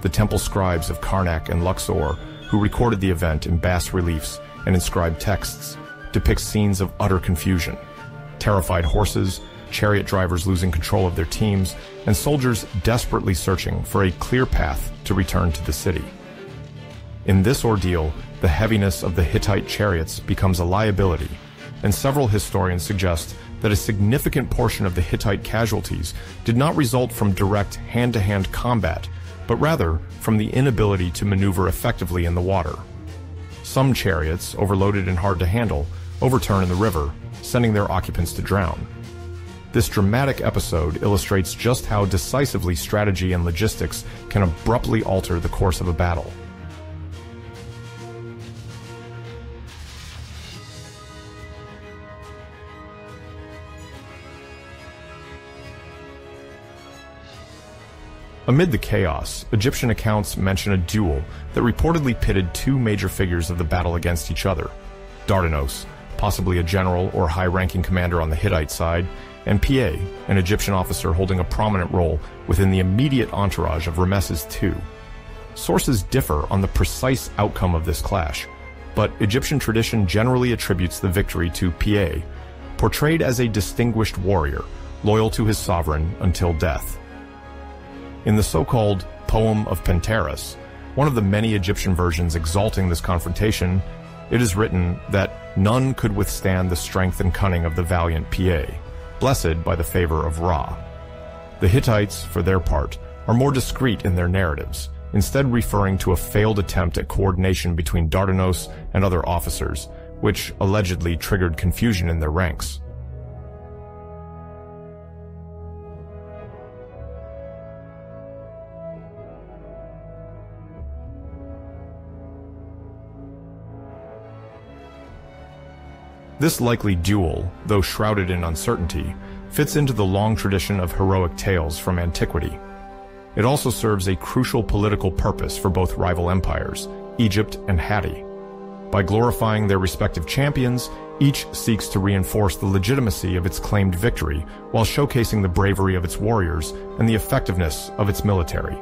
The temple scribes of Karnak and Luxor, who recorded the event in bas-reliefs and inscribed texts, depict scenes of utter confusion. Terrified horses, chariot drivers losing control of their teams, and soldiers desperately searching for a clear path to return to the city. In this ordeal, the heaviness of the Hittite chariots becomes a liability, and several historians suggest that a significant portion of the Hittite casualties did not result from direct hand-to-hand combat, but rather from the inability to maneuver effectively in the water. Some chariots, overloaded and hard to handle, overturn in the river, sending their occupants to drown. This dramatic episode illustrates just how decisively strategy and logistics can abruptly alter the course of a battle. Amid the chaos, Egyptian accounts mention a duel that reportedly pitted two major figures of the battle against each other: Dardanos, possibly a general or high-ranking commander on the Hittite side, and Piet, an Egyptian officer holding a prominent role within the immediate entourage of Ramesses II. Sources differ on the precise outcome of this clash, but Egyptian tradition generally attributes the victory to Piet, portrayed as a distinguished warrior, loyal to his sovereign until death. In the so-called Poem of Penteris, one of the many Egyptian versions exalting this confrontation, it is written that none could withstand the strength and cunning of the valiant Piet, blessed by the favor of Ra. The Hittites, for their part, are more discreet in their narratives, instead referring to a failed attempt at coordination between Dardanos and other officers, which allegedly triggered confusion in their ranks. This likely duel, though shrouded in uncertainty, fits into the long tradition of heroic tales from antiquity. It also serves a crucial political purpose for both rival empires, Egypt and Hatti. By glorifying their respective champions, each seeks to reinforce the legitimacy of its claimed victory while showcasing the bravery of its warriors and the effectiveness of its military.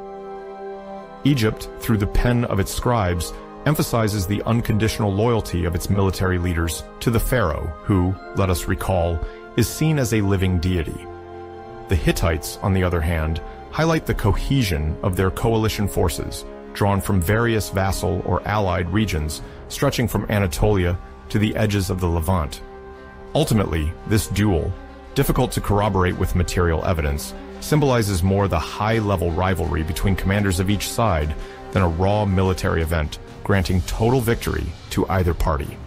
Egypt, through the pen of its scribes, emphasizes the unconditional loyalty of its military leaders to the pharaoh, who, let us recall, is seen as a living deity. The Hittites, on the other hand, highlight the cohesion of their coalition forces, drawn from various vassal or allied regions, stretching from Anatolia to the edges of the Levant. Ultimately, this duel, difficult to corroborate with material evidence, symbolizes more the high-level rivalry between commanders of each side than a raw military event granting total victory to either party.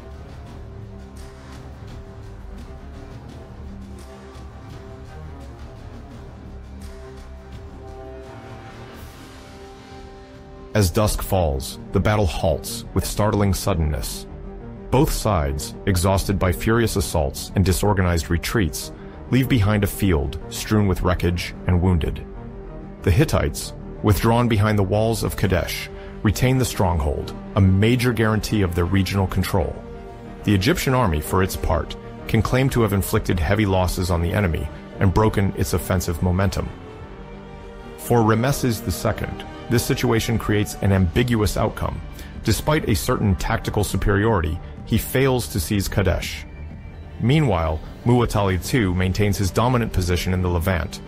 As dusk falls, the battle halts with startling suddenness. Both sides, exhausted by furious assaults and disorganized retreats, leave behind a field strewn with wreckage and wounded. The Hittites, withdrawn behind the walls of Kadesh, retain the stronghold, a major guarantee of their regional control. The Egyptian army, for its part, can claim to have inflicted heavy losses on the enemy and broken its offensive momentum. For Ramesses II, this situation creates an ambiguous outcome. Despite a certain tactical superiority, he fails to seize Kadesh. Meanwhile, Muwatalli II maintains his dominant position in the Levant.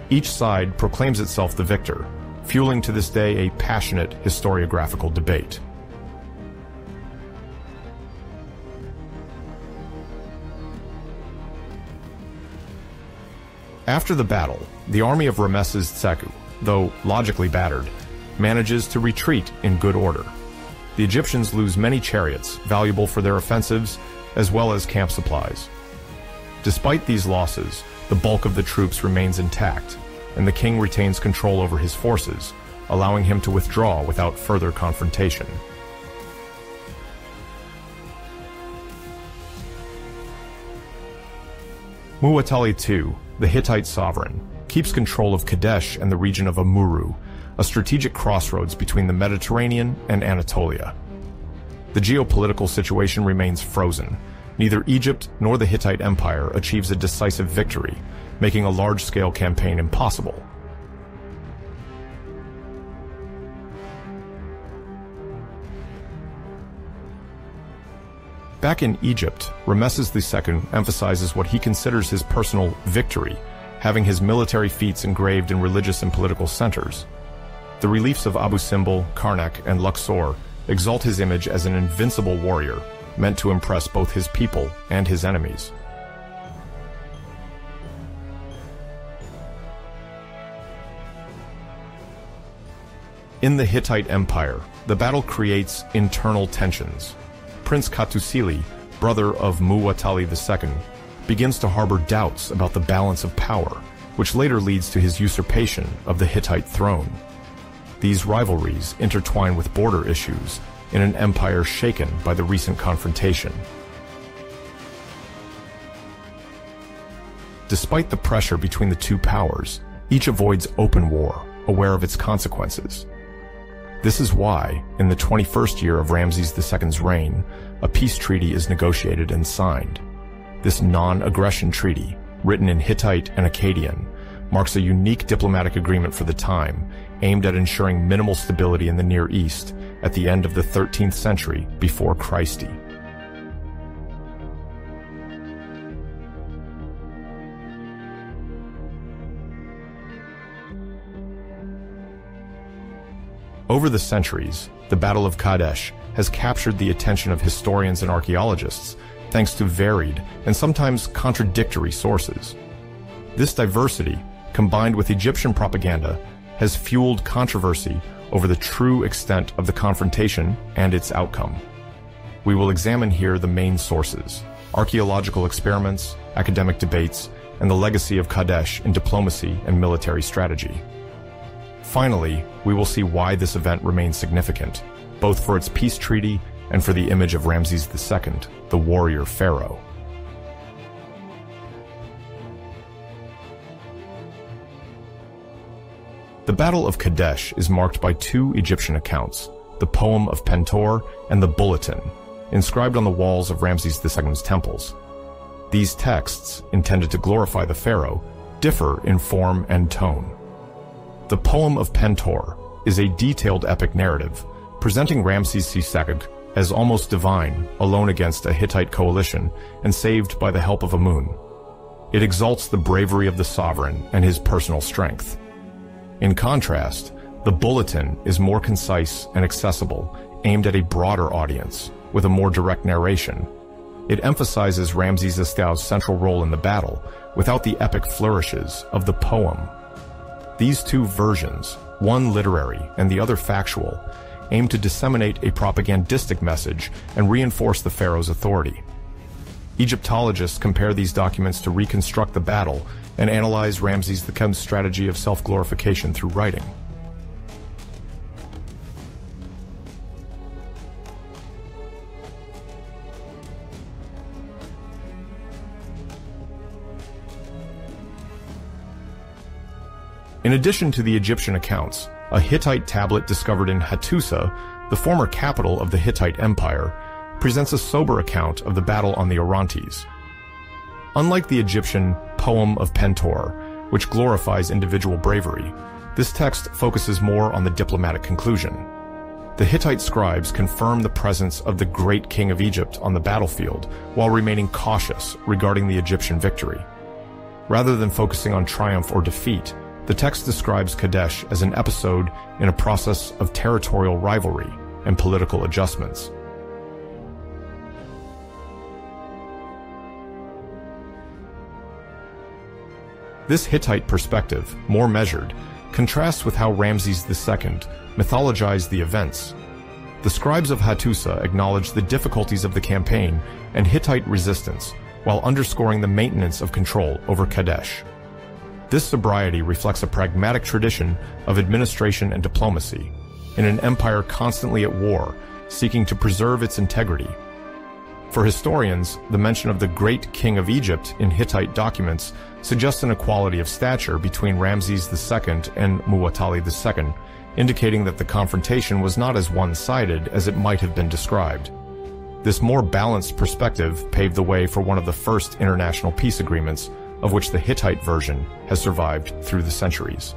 Each side proclaims itself the victor, fueling to this day a passionate historiographical debate. After the battle, the army of Ramesses II, though logically battered, manages to retreat in good order. The Egyptians lose many chariots, valuable for their offensives, as well as camp supplies. Despite these losses, the bulk of the troops remains intact, and the king retains control over his forces, allowing him to withdraw without further confrontation. Muwatalli II, the Hittite sovereign, keeps control of Kadesh and the region of Amurru, a strategic crossroads between the Mediterranean and Anatolia. The geopolitical situation remains frozen. Neither Egypt nor the Hittite Empire achieves a decisive victory, making a large-scale campaign impossible. Back in Egypt, Ramesses II emphasizes what he considers his personal victory, having his military feats engraved in religious and political centers. The reliefs of Abu Simbel, Karnak, and Luxor exalt his image as an invincible warrior, meant to impress both his people and his enemies. In the Hittite Empire, the battle creates internal tensions. Prince Katusili, brother of Muwatalli II, begins to harbor doubts about the balance of power, which later leads to his usurpation of the Hittite throne. These rivalries intertwine with border issues in an empire shaken by the recent confrontation. Despite the pressure between the two powers, each avoids open war, aware of its consequences. This is why, in the 21st year of Ramses II's reign, a peace treaty is negotiated and signed. This non-aggression treaty, written in Hittite and Akkadian, marks a unique diplomatic agreement for the time, aimed at ensuring minimal stability in the Near East at the end of the 13th century before Christi. Over the centuries, the Battle of Kadesh has captured the attention of historians and archaeologists thanks to varied and sometimes contradictory sources. This diversity, combined with Egyptian propaganda, has fueled controversy over the true extent of the confrontation and its outcome. We will examine here the main sources, archaeological experiments, academic debates, and the legacy of Kadesh in diplomacy and military strategy. Finally, we will see why this event remains significant, both for its peace treaty and for the image of Ramses II, the warrior pharaoh. The Battle of Kadesh is marked by two Egyptian accounts, the Poem of Pentor and the Bulletin, inscribed on the walls of Ramses II's temples. These texts, intended to glorify the pharaoh, differ in form and tone. The Poem of Pentor is a detailed epic narrative, presenting Ramses II as almost divine, alone against a Hittite coalition and saved by the help of Amun. It exalts the bravery of the sovereign and his personal strength. In contrast, the Bulletin is more concise and accessible, aimed at a broader audience, with a more direct narration. It emphasizes Ramses II's central role in the battle, without the epic flourishes of the poem. These two versions, one literary and the other factual, aim to disseminate a propagandistic message and reinforce the pharaoh's authority. Egyptologists compare these documents to reconstruct the battle and analyze Ramses II's strategy of self-glorification through writing. In addition to the Egyptian accounts, a Hittite tablet discovered in Hattusa, the former capital of the Hittite Empire, presents a sober account of the battle on the Orontes. Unlike the Egyptian Poem of Pentor, which glorifies individual bravery, this text focuses more on the diplomatic conclusion. The Hittite scribes confirm the presence of the great king of Egypt on the battlefield while remaining cautious regarding the Egyptian victory. Rather than focusing on triumph or defeat, the text describes Kadesh as an episode in a process of territorial rivalry and political adjustments. This Hittite perspective, more measured, contrasts with how Ramses II mythologized the events. The scribes of Hattusa acknowledge the difficulties of the campaign and Hittite resistance, while underscoring the maintenance of control over Kadesh. This sobriety reflects a pragmatic tradition of administration and diplomacy, in an empire constantly at war, seeking to preserve its integrity. For historians, the mention of the great king of Egypt in Hittite documents suggests an equality of stature between Ramses II and Muwatalli II, indicating that the confrontation was not as one-sided as it might have been described. This more balanced perspective paved the way for one of the first international peace agreements, of which the Hittite version has survived through the centuries.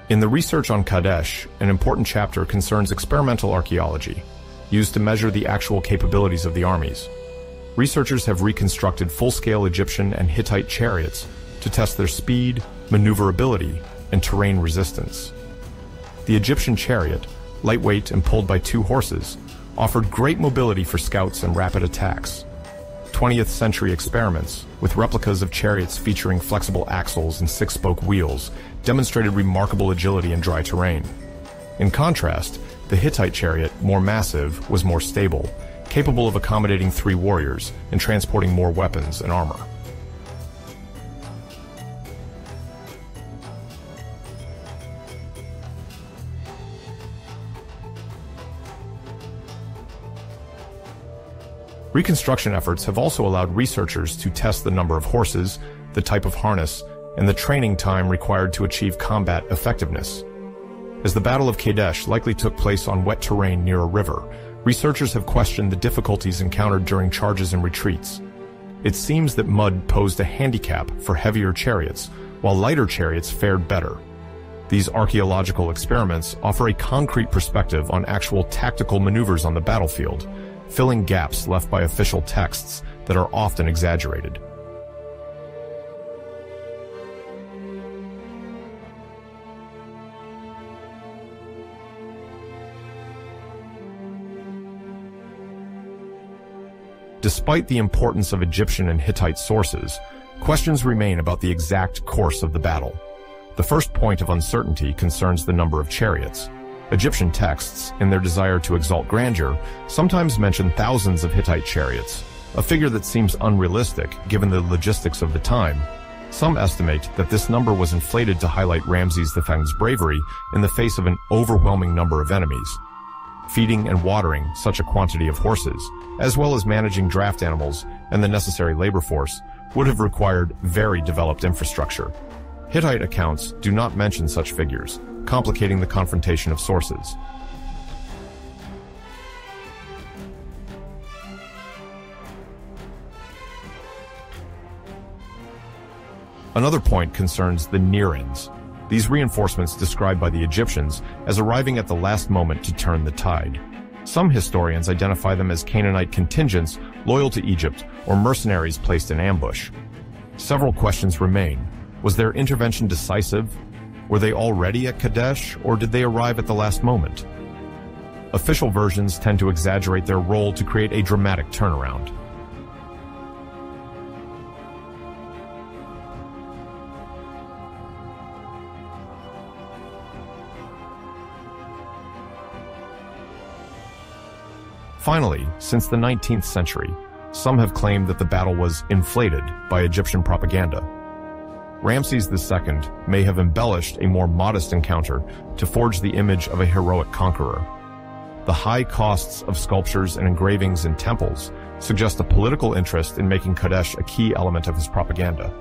In the research on Kadesh, an important chapter concerns experimental archaeology, used to measure the actual capabilities of the armies. Researchers have reconstructed full-scale Egyptian and Hittite chariots to test their speed, maneuverability, and terrain resistance. The Egyptian chariot, lightweight and pulled by 2 horses, offered great mobility for scouts and rapid attacks. 20th century experiments, with replicas of chariots featuring flexible axles and 6-spoke wheels, demonstrated remarkable agility in dry terrain. In contrast, the Hittite chariot, more massive, was more stable, capable of accommodating 3 warriors and transporting more weapons and armor. Reconstruction efforts have also allowed researchers to test the number of horses, the type of harness, and the training time required to achieve combat effectiveness. As the Battle of Kadesh likely took place on wet terrain near a river, researchers have questioned the difficulties encountered during charges and retreats. It seems that mud posed a handicap for heavier chariots, while lighter chariots fared better. These archaeological experiments offer a concrete perspective on actual tactical maneuvers on the battlefield, filling gaps left by official texts that are often exaggerated. Despite the importance of Egyptian and Hittite sources, questions remain about the exact course of the battle. The first point of uncertainty concerns the number of chariots. Egyptian texts, in their desire to exalt grandeur, sometimes mention thousands of Hittite chariots, a figure that seems unrealistic given the logistics of the time. Some estimate that this number was inflated to highlight Ramses II's bravery in the face of an overwhelming number of enemies. Feeding and watering such a quantity of horses, as well as managing draft animals and the necessary labor force, would have required very developed infrastructure. Hittite accounts do not mention such figures, complicating the confrontation of sources. Another point concerns the near-ins, these reinforcements described by the Egyptians as arriving at the last moment to turn the tide. Some historians identify them as Canaanite contingents loyal to Egypt or mercenaries placed in ambush. Several questions remain. Was their intervention decisive? Were they already at Kadesh, or did they arrive at the last moment? Official versions tend to exaggerate their role to create a dramatic turnaround. Finally, since the 19th century, some have claimed that the battle was inflated by Egyptian propaganda. Ramses II may have embellished a more modest encounter to forge the image of a heroic conqueror. The high costs of sculptures and engravings in temples suggest a political interest in making Kadesh a key element of his propaganda.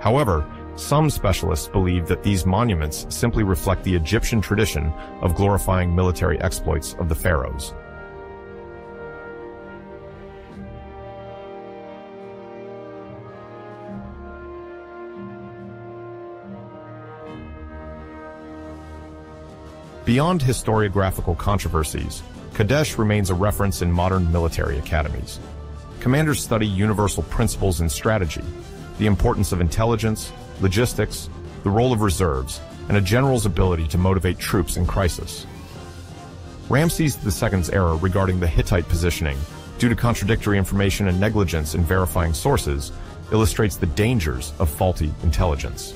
However, some specialists believe that these monuments simply reflect the Egyptian tradition of glorifying military exploits of the pharaohs. Beyond historiographical controversies, Kadesh remains a reference in modern military academies. Commanders study universal principles in strategy, the importance of intelligence, logistics, the role of reserves, and a general's ability to motivate troops in crisis. Ramses II's error regarding the Hittite positioning, due to contradictory information and negligence in verifying sources, illustrates the dangers of faulty intelligence.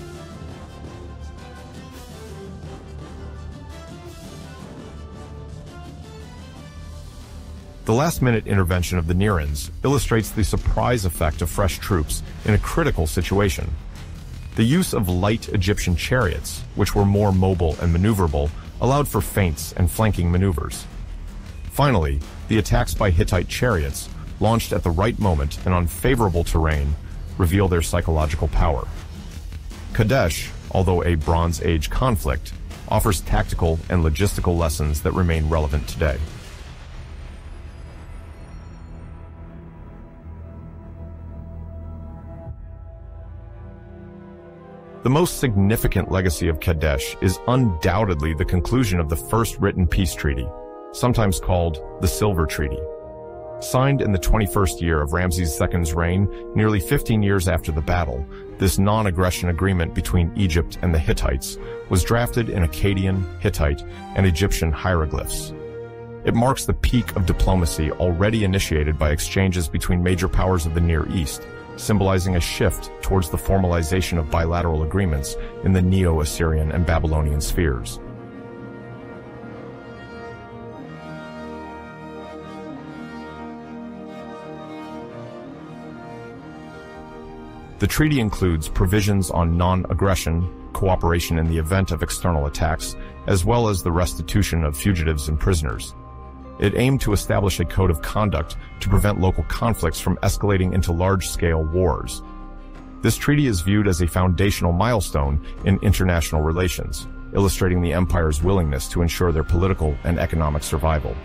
The last-minute intervention of the Nerans illustrates the surprise effect of fresh troops in a critical situation. The use of light Egyptian chariots, which were more mobile and maneuverable, allowed for feints and flanking maneuvers. Finally, the attacks by Hittite chariots, launched at the right moment and on favorable terrain, reveal their psychological power. Kadesh, although a Bronze Age conflict, offers tactical and logistical lessons that remain relevant today. The most significant legacy of Kadesh is undoubtedly the conclusion of the first written peace treaty, sometimes called the Silver Treaty. Signed in the 21st year of Ramses II's reign, nearly 15 years after the battle, this non-aggression agreement between Egypt and the Hittites was drafted in Akkadian, Hittite, and Egyptian hieroglyphs. It marks the peak of diplomacy already initiated by exchanges between major powers of the Near East, symbolizing a shift towards the formalization of bilateral agreements in the Neo-Assyrian and Babylonian spheres. The treaty includes provisions on non-aggression, cooperation in the event of external attacks, as well as the restitution of fugitives and prisoners. It aimed to establish a code of conduct to prevent local conflicts from escalating into large-scale wars. This treaty is viewed as a foundational milestone in international relations, illustrating the empire's willingness to ensure their political and economic survival.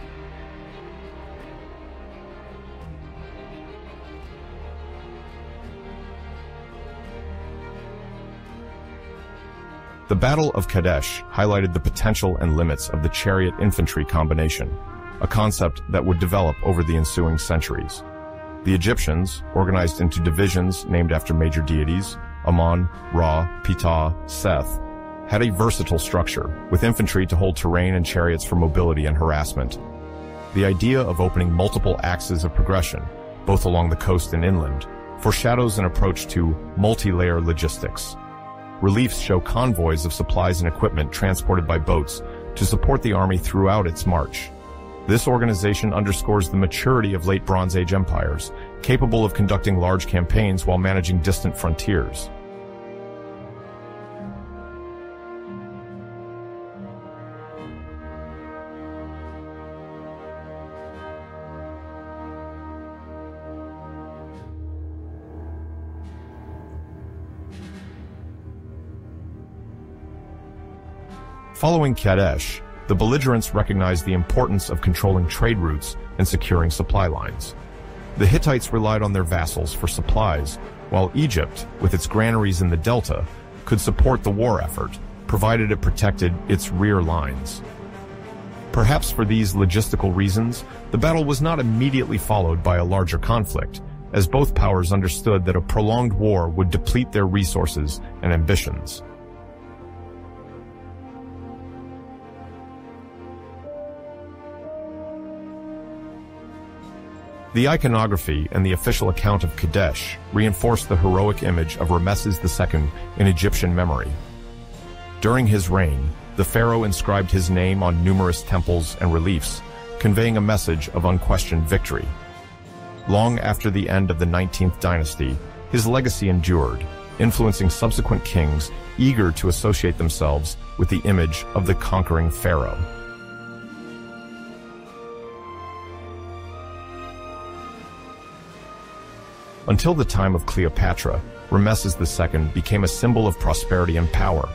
The Battle of Kadesh highlighted the potential and limits of the chariot infantry combination, a concept that would develop over the ensuing centuries. The Egyptians, organized into divisions named after major deities, Amun, Ra, Ptah, Seth, had a versatile structure, with infantry to hold terrain and chariots for mobility and harassment. The idea of opening multiple axes of progression, both along the coast and inland, foreshadows an approach to multi-layer logistics. Reliefs show convoys of supplies and equipment transported by boats to support the army throughout its march. This organization underscores the maturity of late Bronze Age empires, capable of conducting large campaigns while managing distant frontiers. Following Kadesh, the belligerents recognized the importance of controlling trade routes and securing supply lines. The Hittites relied on their vassals for supplies, while Egypt, with its granaries in the delta, could support the war effort, provided it protected its rear lines. Perhaps for these logistical reasons, the battle was not immediately followed by a larger conflict, as both powers understood that a prolonged war would deplete their resources and ambitions. The iconography and the official account of Kadesh reinforce the heroic image of Ramesses II in Egyptian memory. During his reign, the pharaoh inscribed his name on numerous temples and reliefs, conveying a message of unquestioned victory. Long after the end of the 19th dynasty, his legacy endured, influencing subsequent kings eager to associate themselves with the image of the conquering pharaoh. Until the time of Cleopatra, Ramesses II became a symbol of prosperity and power.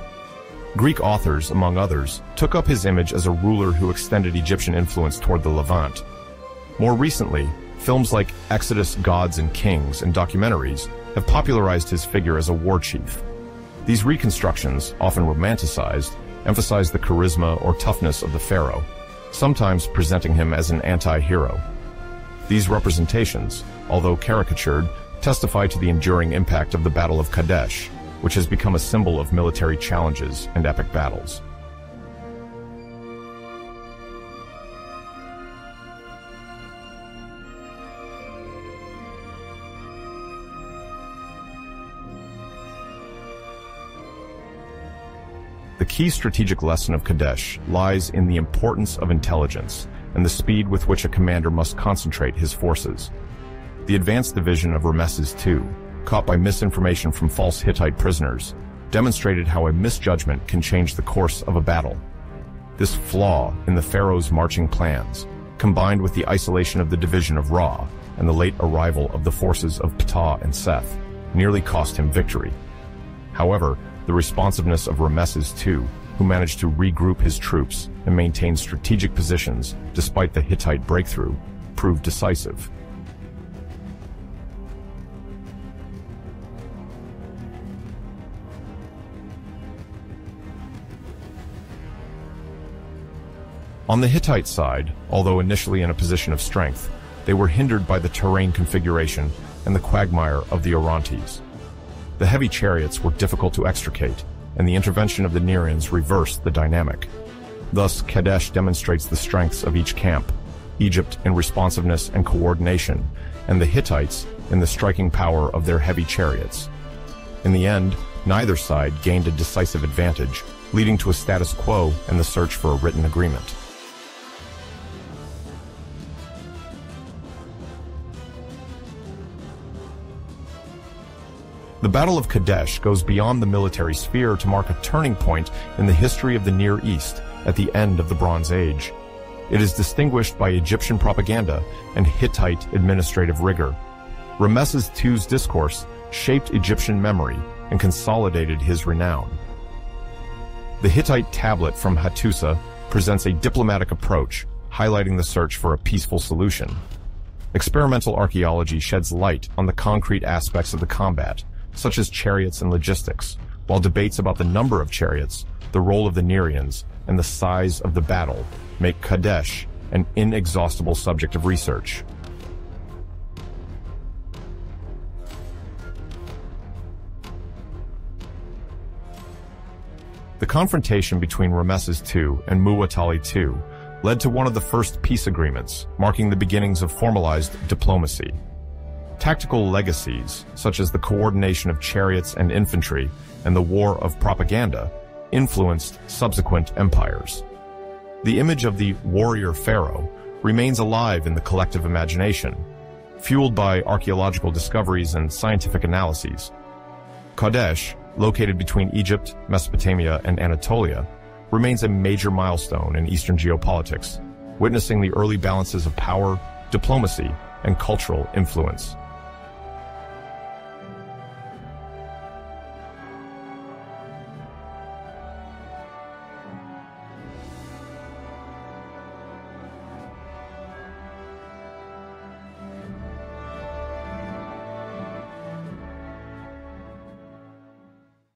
Greek authors, among others, took up his image as a ruler who extended Egyptian influence toward the Levant. More recently, films like Exodus, Gods and Kings and documentaries have popularized his figure as a war chief. These reconstructions, often romanticized, emphasize the charisma or toughness of the pharaoh, sometimes presenting him as an anti-hero. These representations, although caricatured, testify to the enduring impact of the Battle of Kadesh, which has become a symbol of military challenges and epic battles. The key strategic lesson of Kadesh lies in the importance of intelligence and the speed with which a commander must concentrate his forces. The advanced division of Ramesses II, caught by misinformation from false Hittite prisoners, demonstrated how a misjudgment can change the course of a battle. This flaw in the pharaoh's marching plans, combined with the isolation of the division of Ra and the late arrival of the forces of Ptah and Seth, nearly cost him victory. However, the responsiveness of Ramesses II, who managed to regroup his troops and maintain strategic positions despite the Hittite breakthrough, proved decisive. On the Hittite side, although initially in a position of strength, they were hindered by the terrain configuration and the quagmire of the Orontes. The heavy chariots were difficult to extricate, and the intervention of the Nereians reversed the dynamic. Thus, Kadesh demonstrates the strengths of each camp, Egypt in responsiveness and coordination, and the Hittites in the striking power of their heavy chariots. In the end, neither side gained a decisive advantage, leading to a status quo and the search for a written agreement. The Battle of Kadesh goes beyond the military sphere to mark a turning point in the history of the Near East at the end of the Bronze Age. It is distinguished by Egyptian propaganda and Hittite administrative rigor. Ramesses II's discourse shaped Egyptian memory and consolidated his renown. The Hittite tablet from Hattusa presents a diplomatic approach, highlighting the search for a peaceful solution. Experimental archaeology sheds light on the concrete aspects of the combat, such as chariots and logistics, while debates about the number of chariots, the role of the Nereians, and the size of the battle make Kadesh an inexhaustible subject of research. The confrontation between Ramesses II and Muwatalli II led to one of the first peace agreements, marking the beginnings of formalized diplomacy. Tactical legacies, such as the coordination of chariots and infantry and the war of propaganda, influenced subsequent empires. The image of the warrior pharaoh remains alive in the collective imagination, fueled by archaeological discoveries and scientific analyses. Kadesh, located between Egypt, Mesopotamia, and Anatolia, remains a major milestone in Eastern geopolitics, witnessing the early balances of power, diplomacy, and cultural influence.